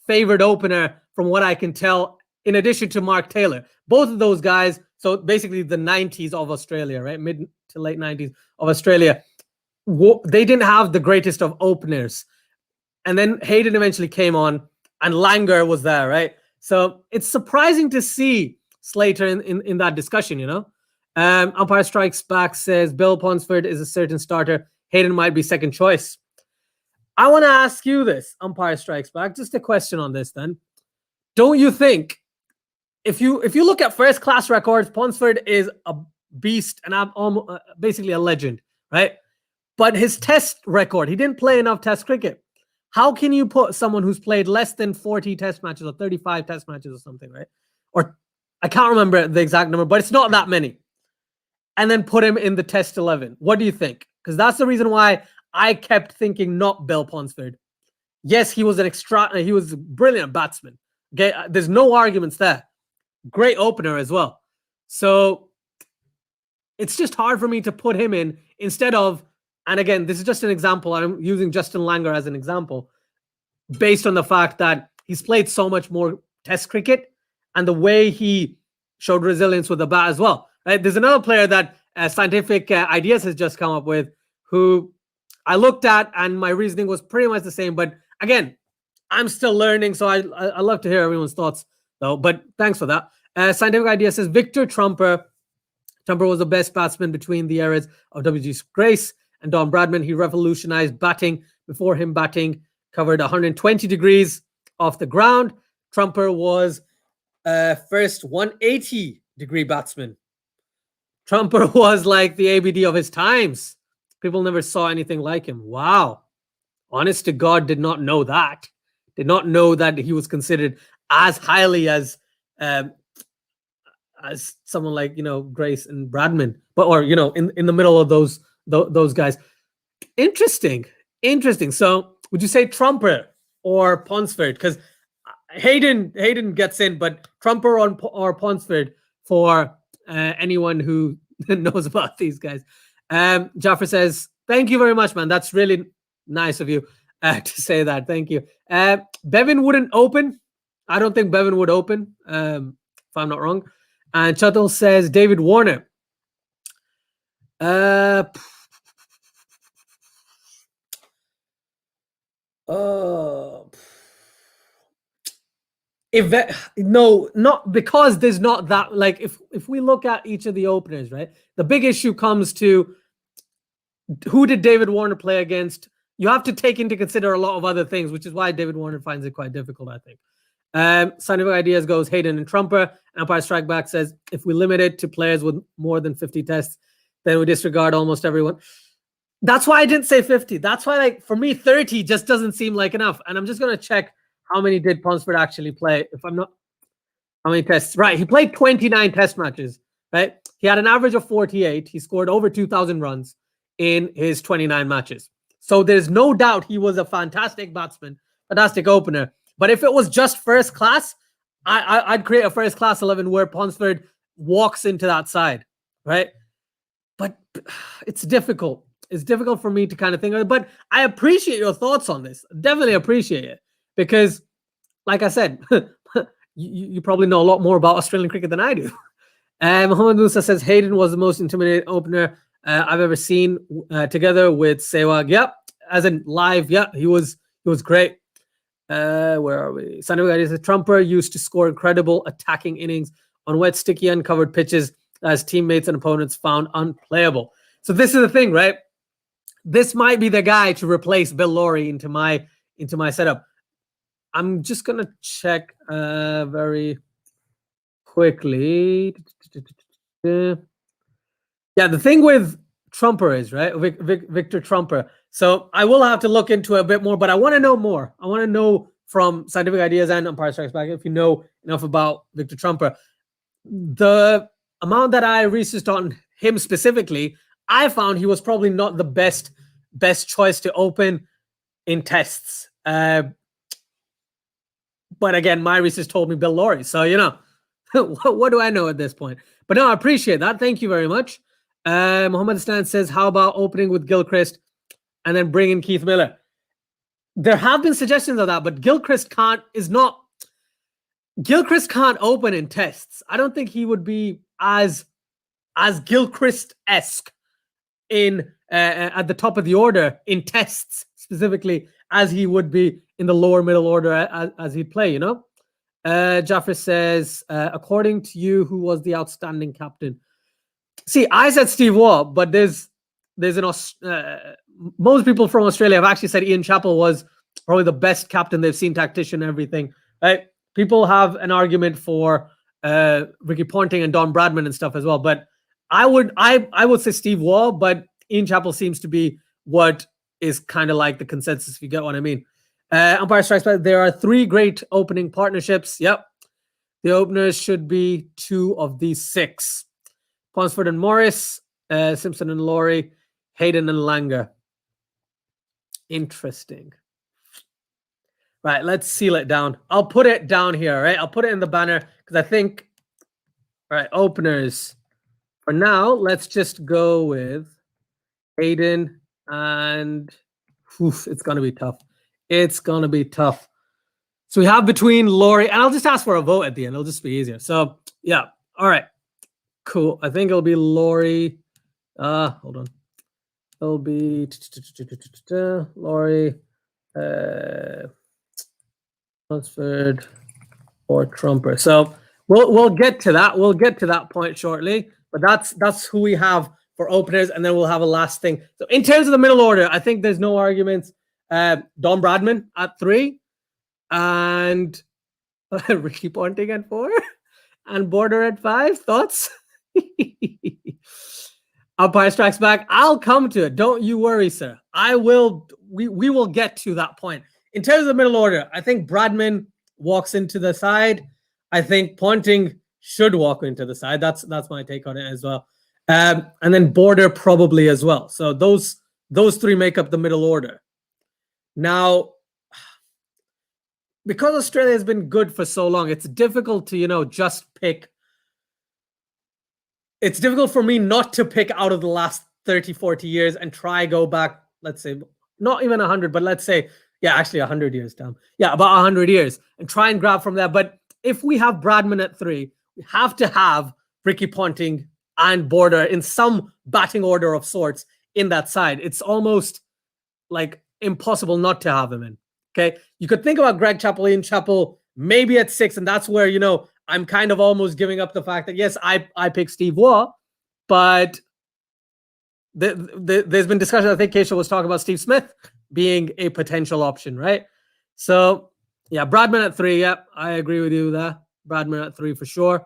favored opener from what I can tell, in addition to Mark Taylor. Both of those guys, so basically the 90s of Australia, right? Mid to late 90s of Australia, they didn't have the greatest of openers. And then Hayden eventually came on, and Langer was there, right? So it's surprising to see Slater in that discussion, Umpire Strikes Back says Bill Ponsford is a certain starter. Hayden might be second choice. I want to ask you this, Umpire Strikes Back, just a question on this then. Don't you think, if you look at first class records, Ponsford is a beast and basically a legend, right? But his test record, he didn't play enough test cricket. How can you put someone who's played less than 40 test matches or 35 test matches or something, right? Or I can't remember the exact number, but it's not that many. And then put him in the test 11. What do you think? Because that's the reason why I kept thinking not Bill Ponsford. Yes, he was he was a brilliant batsman. Okay, there's no arguments there. Great opener as well. So it's just hard for me to put him in instead of, and again, this is just an example. I'm using Justin Langer as an example based on the fact that he's played so much more test cricket and the way he showed resilience with the bat as well. Right? There's another player that Scientific Ideas has just come up with who I looked at and my reasoning was pretty much the same. But again, I'm still learning, so I love to hear everyone's thoughts though. But thanks for that. Scientific Idea says Victor Trumper. Trumper was the best batsman between the eras of W.G. Grace and Don Bradman. He revolutionized batting. Before him, batting covered 120 degrees off the ground. Trumper was first 180-degree batsman. Trumper was like the ABD of his times. People never saw anything like him. Wow. Honest to God, did not know that. Did not know that he was considered as highly as someone like, Grace and Bradman, or in the middle of those guys. Interesting. So would you say Trumper or Ponsford? Because Hayden gets in, but Trumper or Ponsford for anyone who knows about these guys. Jaffer says, thank you very much, man. That's really nice of you to say that. Thank you. Bevan wouldn't open. I don't think Bevan would open, if I'm not wrong. And Chatal says David Warner. No, not because there's not that, like, if we look at each of the openers, right, the big issue comes to who did David Warner play against. You have to take into consider a lot of other things, which is why David Warner finds it quite difficult, I think. Scientific Ideas goes Hayden and Trumper. Empire Strike Back says if we limit it to players with more than 50 tests, then we disregard almost everyone. That's why I didn't say 50. That's why, like, for me, 30 just doesn't seem like enough. And I'm just going to check how many did Ponsford actually play. If I'm not, how many tests? Right. He played 29 test matches, right? He had an average of 48. He scored over 2,000 runs in his 29 matches. So there's no doubt he was a fantastic batsman, fantastic opener. But if it was just first class, I'd create a first class 11 where Ponsford walks into that side, right? But it's difficult. It's difficult for me to kind of think of it. But I appreciate your thoughts on this. Definitely appreciate it. Because, like I said, you probably know a lot more about Australian cricket than I do. Mohammed Musa says Hayden was the most intimidating opener I've ever seen together with Sehwag. Yep, as in live. Yeah, he was great. Where are we? Sandy says Trumper used to score incredible attacking innings on wet, sticky, uncovered pitches as teammates and opponents found unplayable. So this is the thing, right? This might be the guy to replace Bill Lawry into my setup. I'm just gonna check very quickly. Yeah, the thing with Trumper is, right, Victor Trumper. So I will have to look into it a bit more, but I want to know more. I want to know from Scientific Ideas and Empire Strikes Back if you know enough about Victor Trumper. The amount that I researched on him specifically, I found he was probably not the best choice to open in tests. But again, my research told me Bill Lawry. So, you know, what do I know at this point? But no, I appreciate that. Thank you very much. Mohammed Stan says, how about opening with Gilchrist and then bring in Keith Miller? There have been suggestions of that, but Gilchrist can't open in tests. I don't think he would be as Gilchrist-esque in at the top of the order in tests specifically as he would be in the lower middle order as he'd play, you know? Jaffer says, according to you, who was the outstanding captain? See, I said Steve Waugh, but there's most people from Australia have actually said Ian Chappell was probably the best captain they've seen, tactician, everything, right? People have an argument for Ricky Ponting and Don Bradman and stuff as well, but I would say Steve Waugh, but Ian Chappell seems to be what is kind of like the consensus, if you get what I mean. Umpire Strikes Back, there are 3 great opening partnerships. Yep. The openers should be 2 of these 6. Ponsford and Morris, Simpson and Lawry, Hayden and Langer. Interesting. Right, let's seal it down. I'll put it down here, right? I'll put it in the banner because I think, all right, openers. For now, let's just go with Hayden and it's going to be tough. It's going to be tough. So we have between Lawry, and I'll just ask for a vote at the end. It'll just be easier. So, yeah. All right. Cool. I think it'll be Lawry. Hold on. It'll be Lawry, Ponsford, or Trumper. So we'll get to that. We'll get to that point shortly. But that's who we have for openers, and then we'll have a last thing. So in terms of the middle order, I think there's no arguments. Don Bradman at 3, and Ricky Ponting at 4, and Border at 5. Thoughts? Umpire Strikes Back. I'll come to it. Don't you worry, sir. I will. We will get to that point. In terms of the middle order, I think Bradman walks into the side. I think Ponting should walk into the side. That's my take on it as well. And then Border probably as well. So those 3 make up the middle order. Now, because Australia has been good for so long, it's difficult to, just pick. It's difficult for me not to pick out of the last 30, 40 years and try go back, let's say, not even 100, but let's say, actually 100 years down. Yeah, about 100 years and try and grab from there. But if we have Bradman at 3, we have to have Ricky Ponting and Border in some batting order of sorts in that side. It's almost like impossible not to have him in. Okay, you could think about Greg Chappell, Ian Chappell, maybe at 6, and that's where, I'm kind of almost giving up the fact that, yes, I picked Steve Waugh, but there's been discussion. I think Keisha was talking about Steve Smith being a potential option, right? So, yeah, Bradman at 3. Yeah, I agree with you there. Bradman at 3 for sure.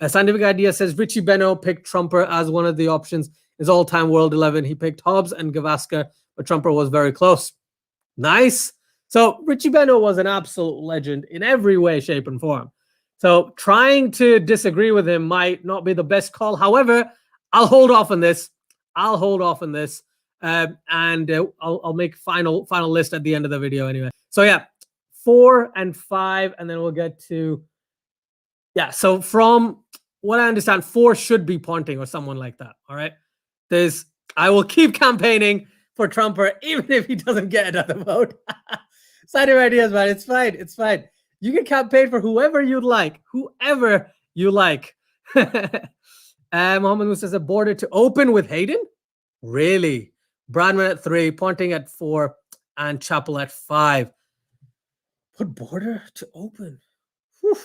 Scientific Idea says Richie Beno picked Trumper as one of the options. His all-time World 11. He picked Hobbs and Gavaskar, but Trumper was very close. Nice. So Richie Beno was an absolute legend in every way, shape, and form. So trying to disagree with him might not be the best call. However, I'll hold off on this. I'll make final list at the end of the video anyway. So yeah, 4 and 5, and then we'll get to So from what I understand, 4 should be Ponting or someone like that. All right, I will keep campaigning for Trumper even if he doesn't get another vote. Side of ideas, man. It's fine. It's fine. You can campaign for whoever you'd like. Whoever you like. Mohammed Musa says a border to open with Hayden. Really? Bradman at 3, Ponting at 4, and Chappell at 5. Put border to open. Whew.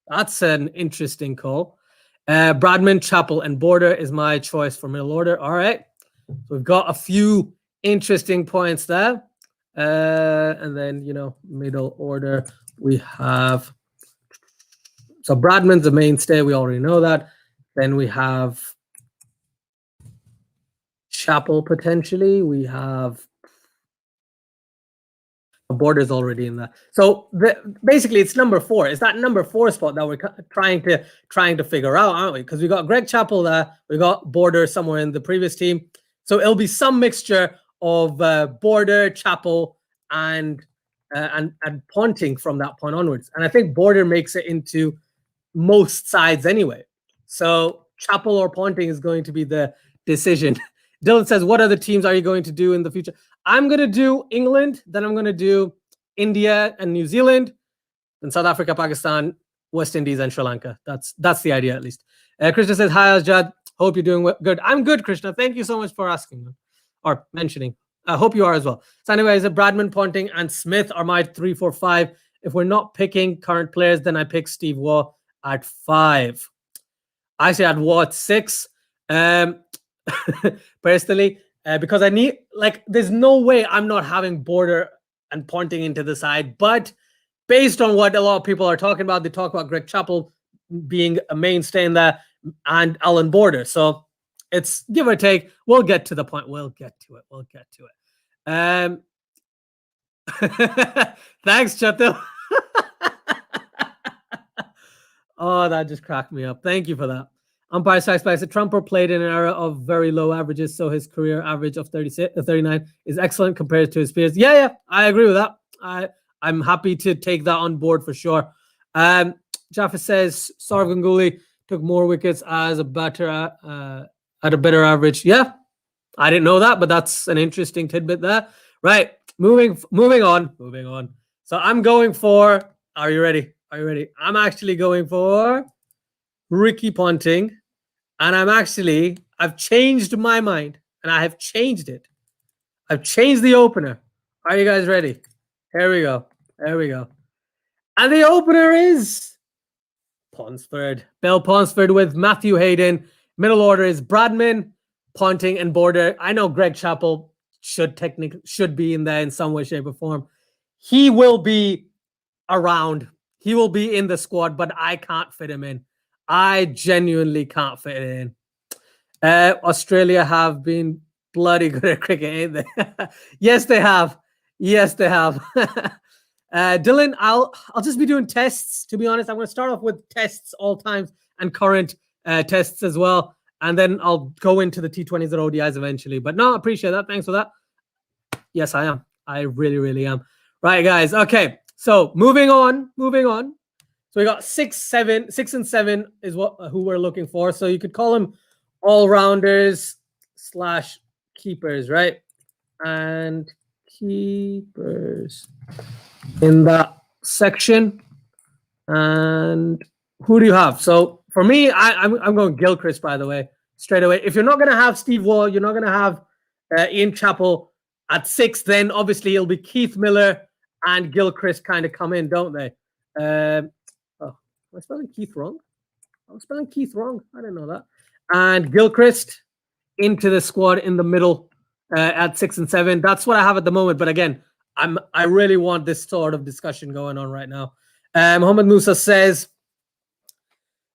That's an interesting call. Bradman, Chappell, and border is my choice for middle order. All right. So we've got a few interesting points there. And then, middle order, we have. So Bradman's the mainstay. We already know that. Then we have Chappell potentially. We have Border's already in that. So basically, it's number 4. It's that number 4 spot that we're trying to figure out, aren't we? Because we got Greg Chappell there. We got Border somewhere in the previous team. So it'll be some mixture of Border, Chappell, and Ponting from that point onwards. And I think Border makes it into most sides anyway. So Chappell or Ponting is going to be the decision. Dylan says, what other teams are you going to do in the future? I'm going to do England, then I'm going to do India and New Zealand, then South Africa, Pakistan, West Indies, and Sri Lanka. That's the idea, at least. Krishna says, hi, Azjad. Hope you're doing good. I'm good, Krishna. Thank you so much for asking or mentioning. I hope you are as well. So anyways, Bradman, Ponting, and Smith are my 3, 4, 5. If we're not picking current players, then I pick Steve Waugh at 5. I actually had Waugh at 6. Personally, because I need, there's no way I'm not having Border and Ponting into the side. But based on what a lot of people are talking about, they talk about Greg Chappell being a mainstay in there and Alan Border. So it's give or take. We'll get to the point. We'll get to it. Thanks, Chatil. Oh, that just cracked me up. Thank you for that. Umpire Saxby, Trumper played in an era of very low averages, so his career average of 39 is excellent compared to his peers. Yeah, I agree with that. I'm happy to take that on board for sure. Jaffa says Saurav Ganguly took more wickets as a batter at a better average. Yeah, I didn't know that, but that's an interesting tidbit there. Right, moving on. So I'm going for. Are you ready? I'm actually going for Ricky Ponting. And I've changed my mind, and I have changed it. I've changed the opener. Are you guys ready? Here we go. And the opener is Ponsford. Bill Ponsford with Matthew Hayden. Middle order is Bradman, Ponting, and Border. I know Greg Chappell should be in there in some way, shape, or form. He will be around. He will be in the squad, but I can't fit him in. I genuinely can't fit it in. Australia have been bloody good at cricket, ain't they? Yes, they have. Dylan, I'll just be doing tests. To be honest, I'm going to start off with tests all times and current tests as well, and then I'll go into the T20s and ODIs eventually. But no, I appreciate that. Thanks for that. Yes, I am. I really, really am. Right, guys. Okay, so moving on. So we got 6 and 7 is who we're looking for. So you could call them all-rounders / keepers, right? And keepers in that section. And who do you have? So for me, I'm going Gilchrist, by the way, straight away. If you're not going to have Steve Waugh, you're not going to have Ian Chappell at 6, then obviously it'll be Keith Miller and Gilchrist kind of come in, don't they? Oh, am I spelling Keith wrong? I'm spelling Keith wrong. I didn't know that. And Gilchrist into the squad in the middle at 6 and 7. That's what I have at the moment. But again, I really want this sort of discussion going on right now. Mohammed Musa says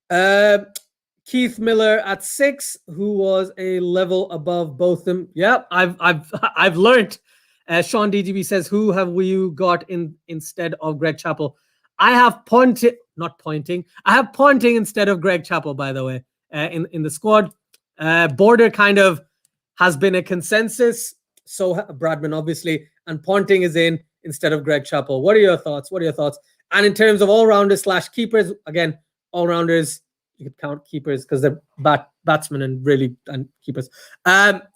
Keith Miller at 6, who was a level above both them. Yeah, I've learned. Sean DGB says, who have you got instead of Greg Chappell? I have Ponting instead of Greg Chappell, by the way, in the squad. Border kind of has been a consensus. So Bradman, obviously, and Ponting is in instead of Greg Chappell. What are your thoughts? And in terms of all-rounders / keepers, again, all-rounders, you could count keepers because they're batsmen and keepers.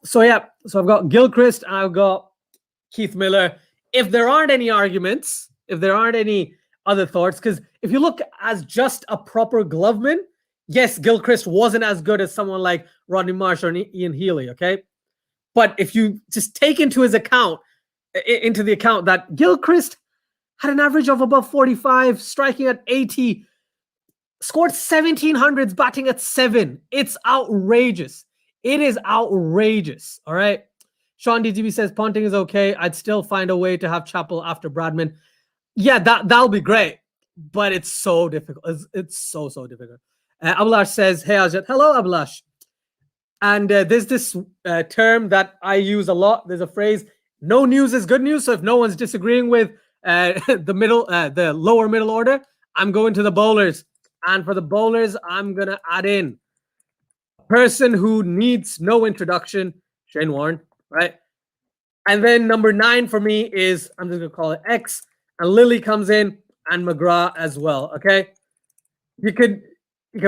So I've got Gilchrist and I've got Keith Miller. If there aren't any arguments, if there aren't any other thoughts, because if you look as just a proper gloveman, yes, Gilchrist wasn't as good as someone like Rodney Marsh or Ian Healy, okay? But if you just take into the account that Gilchrist had an average of above 45, striking at 80, scored 1700s, batting at 7. It's outrageous. It is outrageous, all right? Sean DGB says Ponting is okay. I'd still find a way to have Chappell after Bradman. Yeah, that'll be great, but it's so difficult. It's so difficult. Abulash says, hey, Ajit. Hello, Abulash. And there's this term that I use a lot. There's a phrase, no news is good news. So if no one's disagreeing with the lower middle order, I'm going to the bowlers. And for the bowlers, I'm going to add in a person who needs no introduction, Shane Warne, right? And then number 9 for me is, I'm just going to call it X. And Lilly comes in and McGrath as well, okay? You can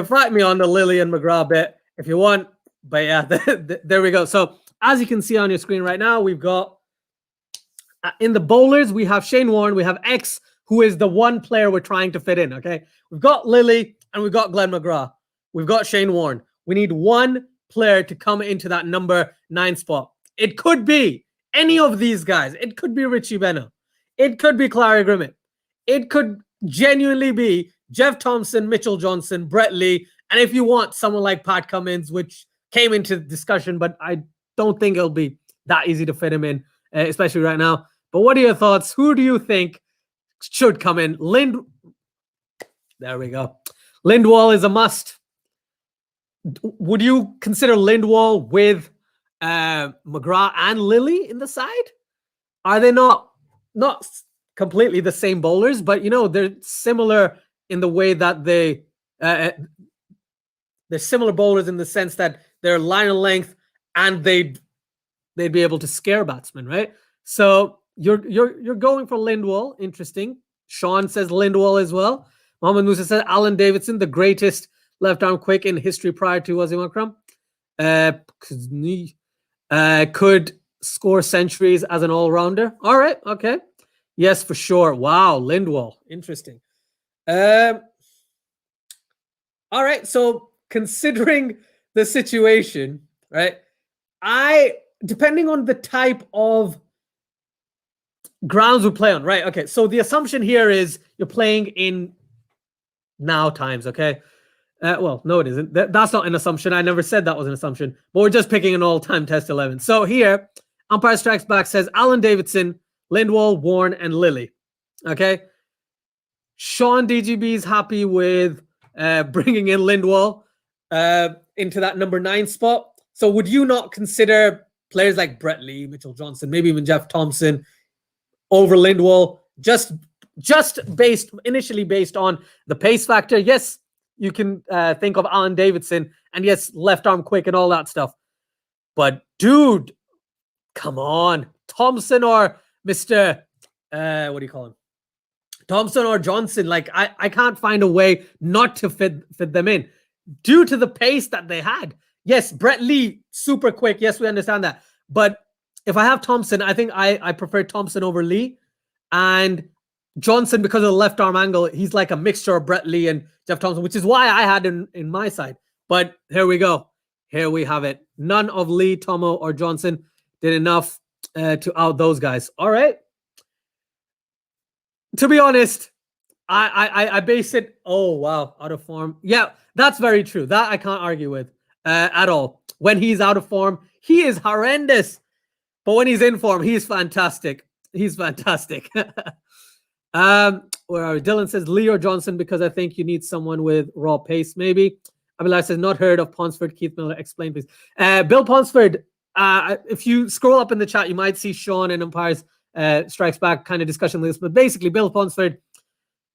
fight me on the Lilly and McGrath bit if you want. But yeah, there we go. So as you can see on your screen right now, we've got in the bowlers, we have Shane Warne, we have X, who is the one player we're trying to fit in, okay? We've got Lilly and we've got Glenn McGrath. We've got Shane Warne. We need one player to come into that number 9 spot. It could be any of these guys. It could be Richie Bennett. It could be Clary Grimmett. It could genuinely be Jeff Thompson, Mitchell Johnson, Brett Lee, and if you want someone like Pat Cummins, which came into discussion, but I don't think it'll be that easy to fit him in, especially right now. But what are your thoughts? Who do you think should come in? There we go. Lindwall is a must. Would you consider Lindwall with McGrath and Lilly in the side? Are they not completely the same bowlers, but they're similar in the way that they're similar bowlers in the sense that they're line of length and they'd be able to scare batsmen, right? So you're going for Lindwall. Interesting. Sean says Lindwall as well. Mohammed Musa says Alan Davidson, the greatest left-arm quick in history prior to Wasim Akram. Could score centuries as an all-rounder. All right, okay. Yes, for sure. Wow, Lindwall. Interesting. All right, so considering the situation, right, depending on the type of grounds we play on, right? Okay, so the assumption here is you're playing in now times, okay? Well, no, it isn't. That's not an assumption. I never said that was an assumption, but we're just picking an all-time Test 11. So here, Umpire Strikes Back says Alan Davidson, Lindwall, Warne, and Lilly. Okay? Sean DGB is happy with bringing in Lindwall into that number 9 spot. So would you not consider players like Brett Lee, Mitchell Johnson, maybe even Jeff Thompson over Lindwall, just initially based on the pace factor? Yes, you can think of Alan Davidson, and yes, left arm quick and all that stuff. But dude, come on, Thompson or Mr. What do you call him? Thompson or Johnson. Like I can't find a way not to fit them in due to the pace that they had. Yes, Brett Lee, super quick. Yes, we understand that. But if I have Thompson, I think I prefer Thompson over Lee. And Johnson, because of the left arm angle, he's like a mixture of Brett Lee and Jeff Thompson, which is why I had him in my side. But here we go. Here we have it. None of Lee, Tomo, or Johnson did enough to out those guys. All right. To be honest, I base it. Oh wow, out of form. Yeah, that's very true. That I can't argue with at all. When he's out of form, he is horrendous. But when he's in form, he's fantastic. He's fantastic. Where are we? Dylan says Leo Johnson because I think you need someone with raw pace. Maybe. Abdullah says not heard of Ponsford. Keith Miller, explain please. Bill Ponsford. If you scroll up in the chat, you might see Sean and Empires Strikes Back kind of discussion list. But basically, Bill Ponsford.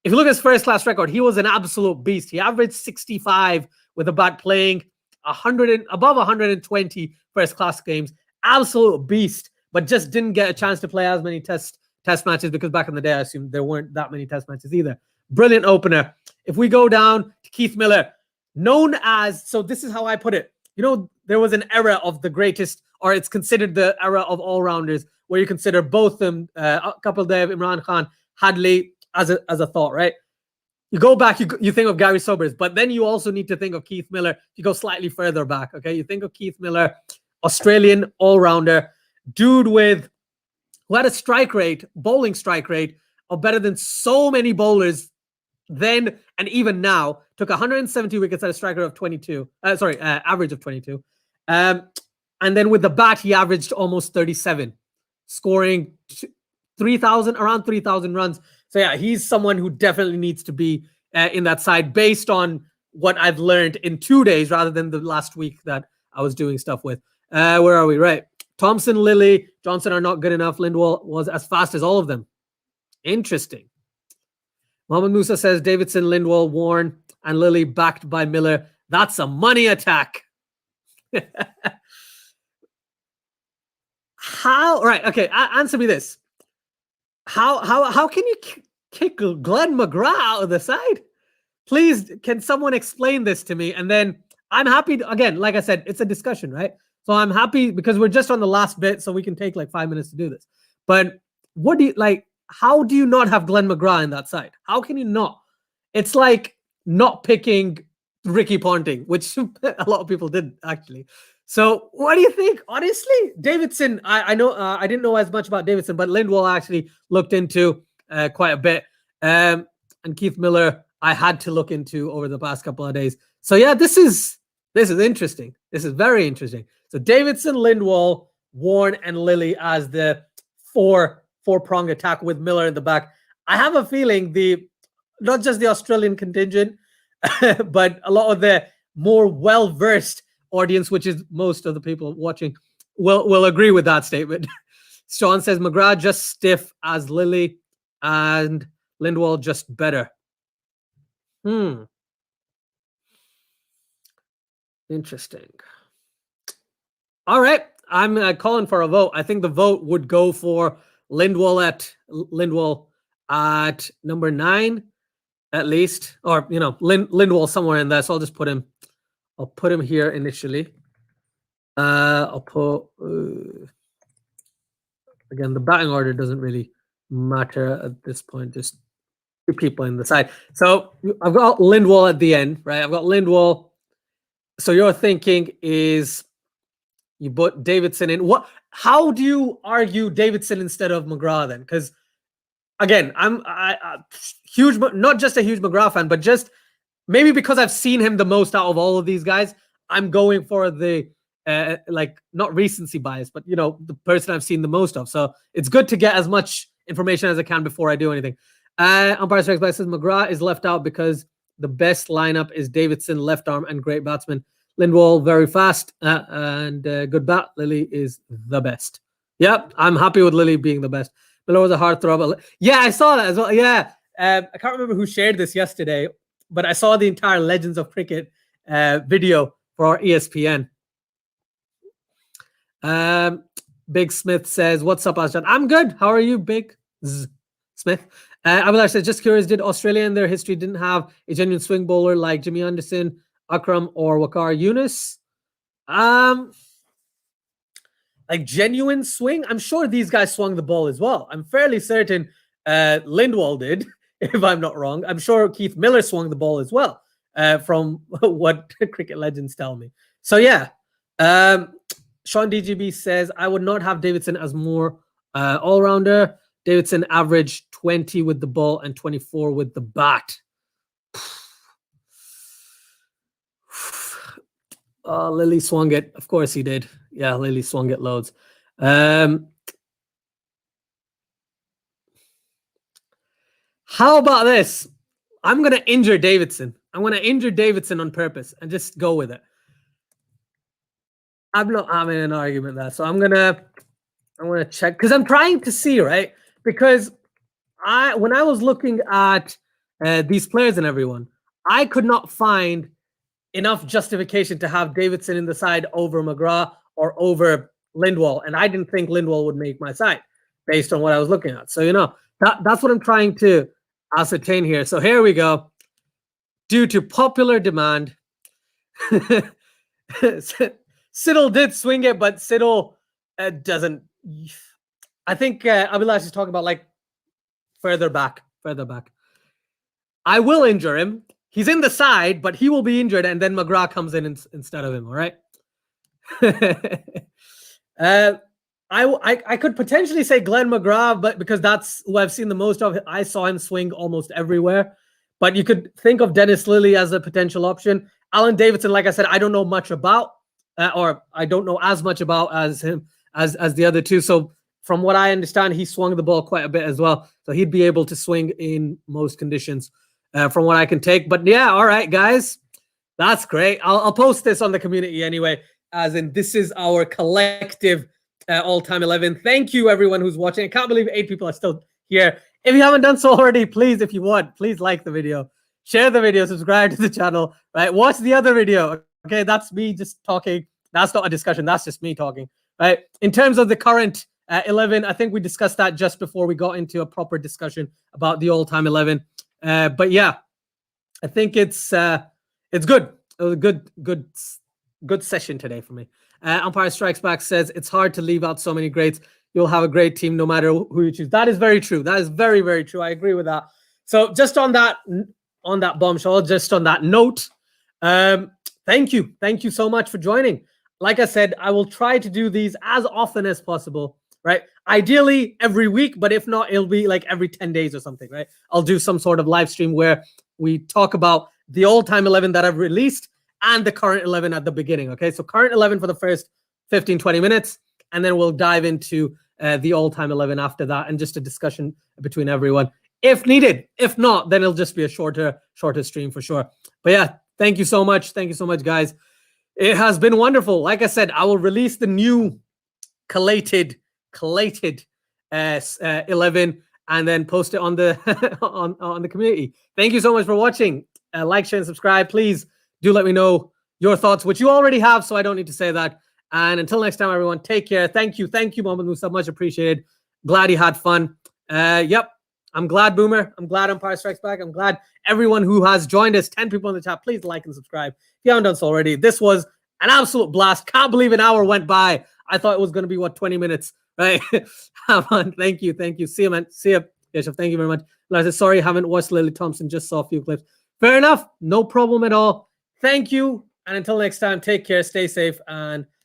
If you look at his first class record, he was an absolute beast. He averaged 65 with a bat playing 100 above 120 first class games. Absolute beast, but just didn't get a chance to play as many test matches because back in the day, I assume there weren't that many test matches either. Brilliant opener. If we go down to Keith Miller, known as, so this is how I put it. You know, there was an era of the greatest, or it's considered the era of all-rounders, where you consider both them, Kapildev, Imran Khan, Hadley, as a thought, right? You go back, you think of Gary Sobers, but then you also need to think of Keith Miller. You go slightly further back, okay? You think of Keith Miller, Australian all-rounder, dude who had a strike rate, bowling strike rate, of better than so many bowlers then and even now. Took 170 wickets at a strike rate of 22. Average of 22. And then with the bat, he averaged almost 37, scoring around 3,000 runs. So yeah, he's someone who definitely needs to be in that side based on what I've learned in 2 days rather than the last week that I was doing stuff with. Where are we? Right. Thompson, Lilly, Johnson are not good enough. Lindwall was as fast as all of them. Interesting. Mohamed Musa says Davidson, Lindwall, Warren, and Lilly backed by Miller. That's a money attack. How? Right. Okay. Answer me this. How can you kick Glenn McGrath out of the side? Please, can someone explain this to me? And then I'm happy to, again, like I said, it's a discussion, right? So I'm happy because we're just on the last bit, so we can take like 5 minutes to do this. But what do you like? How do you not have Glenn McGrath in that side? How can you not? It's like not picking Ricky Ponting, which a lot of people did actually. So what do you think? Honestly, Davidson, I know I didn't know as much about Davidson, but Lindwall actually looked into quite a bit. And Keith Miller, I had to look into over the past couple of days. So yeah, this is interesting. This is very interesting. So Davidson, Lindwall, Warren, and Lilly as the four-prong attack with Miller in the back. I have a feeling not just the Australian contingent, but a lot of the more well-versed audience, which is most of the people watching, will agree with that statement. Sean says McGrath just stiff as Lilly and Lindwall just better. Interesting. All right. I'm calling for a vote. I think the vote would go for Lindwall at number 9, at least, or Lindwall somewhere in there. So I'll just put him. I'll put him here initially. I'll put again. The batting order doesn't really matter at this point. Just 2 people in the side. So I've got Lindwall at the end, right? I've got Lindwall. So your thinking is you put Davidson in. How do you argue Davidson instead of McGrath then? Because again, I'm huge, not just a huge McGrath fan, but just maybe because I've seen him the most out of all of these guys, I'm going for the not recency bias, but the person I've seen the most of. So it's good to get as much information as I can before I do anything. Umpire Strikes Back says McGrath is left out because the best lineup is Davidson, left arm, and great batsman. Lindwall, very fast and good bat. Lilly is the best. Yep, I'm happy with Lilly being the best. Miller was a heartthrob. Yeah, I saw that as well. Yeah, I can't remember who shared this yesterday, but I saw the entire Legends of Cricket video for ESPN. Big Smith says, "What's up, Asjan? I'm good. How are you, Big Smith?" Abhilash says, "Just curious, did Australia in their history didn't have a genuine swing bowler like Jimmy Anderson, Akram, or Waqar Yunus? Like genuine swing? I'm sure these guys swung the ball as well. I'm fairly certain Lindwall did, if I'm not wrong. I'm sure Keith Miller swung the ball as well, from what cricket legends tell me. So yeah, Sean DGB says, I would not have Davidson as more all-rounder. Davidson averaged 20 with the ball and 24 with the bat. Lily swung it. Of course he did. Yeah, Lily swung it loads. How about this? I'm going to injure Davidson. I'm going to injure Davidson on purpose and just go with it. I'm not having an argument there. So I'm going to check because I'm trying to see, right? Because when I was looking at these players and everyone, I could not find enough justification to have Davidson in the side over McGrath or over Lindwall. And I didn't think Lindwall would make my side based on what I was looking at. So, that's what I'm trying to ascertain here. So here we go. Due to popular demand, Siddle did swing it, but Siddle doesn't. I think Abhilash is talking about like further back. I will injure him. He's in the side, but he will be injured, and then McGrath comes in instead of him. All right. I could potentially say Glenn McGrath, but because that's who I've seen the most of. I saw him swing almost everywhere. But you could think of Dennis Lilly as a potential option. Alan Davidson, like I said, I don't know much about, or I don't know as much about as him as the other two. So from what I understand, he swung the ball quite a bit as well. So he'd be able to swing in most conditions. From what I can take. But yeah, all right, guys. That's great. I'll post this on the community anyway, as in this is our collective all-time 11. Thank you, everyone who's watching. I can't believe 8 people are still here. If you haven't done so already, please, if you want, please like the video, share the video, subscribe to the channel, right? Watch the other video. Okay, that's me just talking. That's not a discussion. That's just me talking, right? In terms of the current 11, I think we discussed that just before we got into a proper discussion about the all-time 11. But yeah, I think it's good. It was a good session today for me. Umpire Strikes Back says it's hard to leave out so many greats. You'll have a great team no matter who you choose. That is very true. That is very, very true. I agree with that. So just on that bombshell, just on that note, thank you so much for joining. Like I said, I will try to do these as often as possible. Right? Ideally every week, but if not, it'll be like every 10 days or something, right? I'll do some sort of live stream where we talk about the all-time 11 that I've released and the current 11 at the beginning, okay? So current 11 for the first 15, 20 minutes, and then we'll dive into the all-time 11 after that and just a discussion between everyone if needed. If not, then it'll just be a shorter stream for sure. But yeah, thank you so much. Thank you so much, guys. It has been wonderful. Like I said, I will release the new collated 11 and then post it on the on the community. Thank you so much for watching. Like, share, and subscribe. Please do let me know your thoughts, which you already have, so I don't need to say that. And until next time, everyone, take care. Thank you, Mohammed Musa, much appreciated. Glad you had fun. Yep, I'm glad, Boomer. I'm glad Umpire Strikes Back. I'm glad everyone who has joined us. 10 people in the chat. Please like and subscribe if you haven't done so already. This was an absolute blast. Can't believe an hour went by. I thought it was going to be 20 minutes. Right. Thank you. See you, man. See you. Yeshaf, thank you very much. Like I said, sorry, haven't watched Lily Thompson. Just saw a few clips. Fair enough. No problem at all. Thank you. And until next time, take care, stay safe, and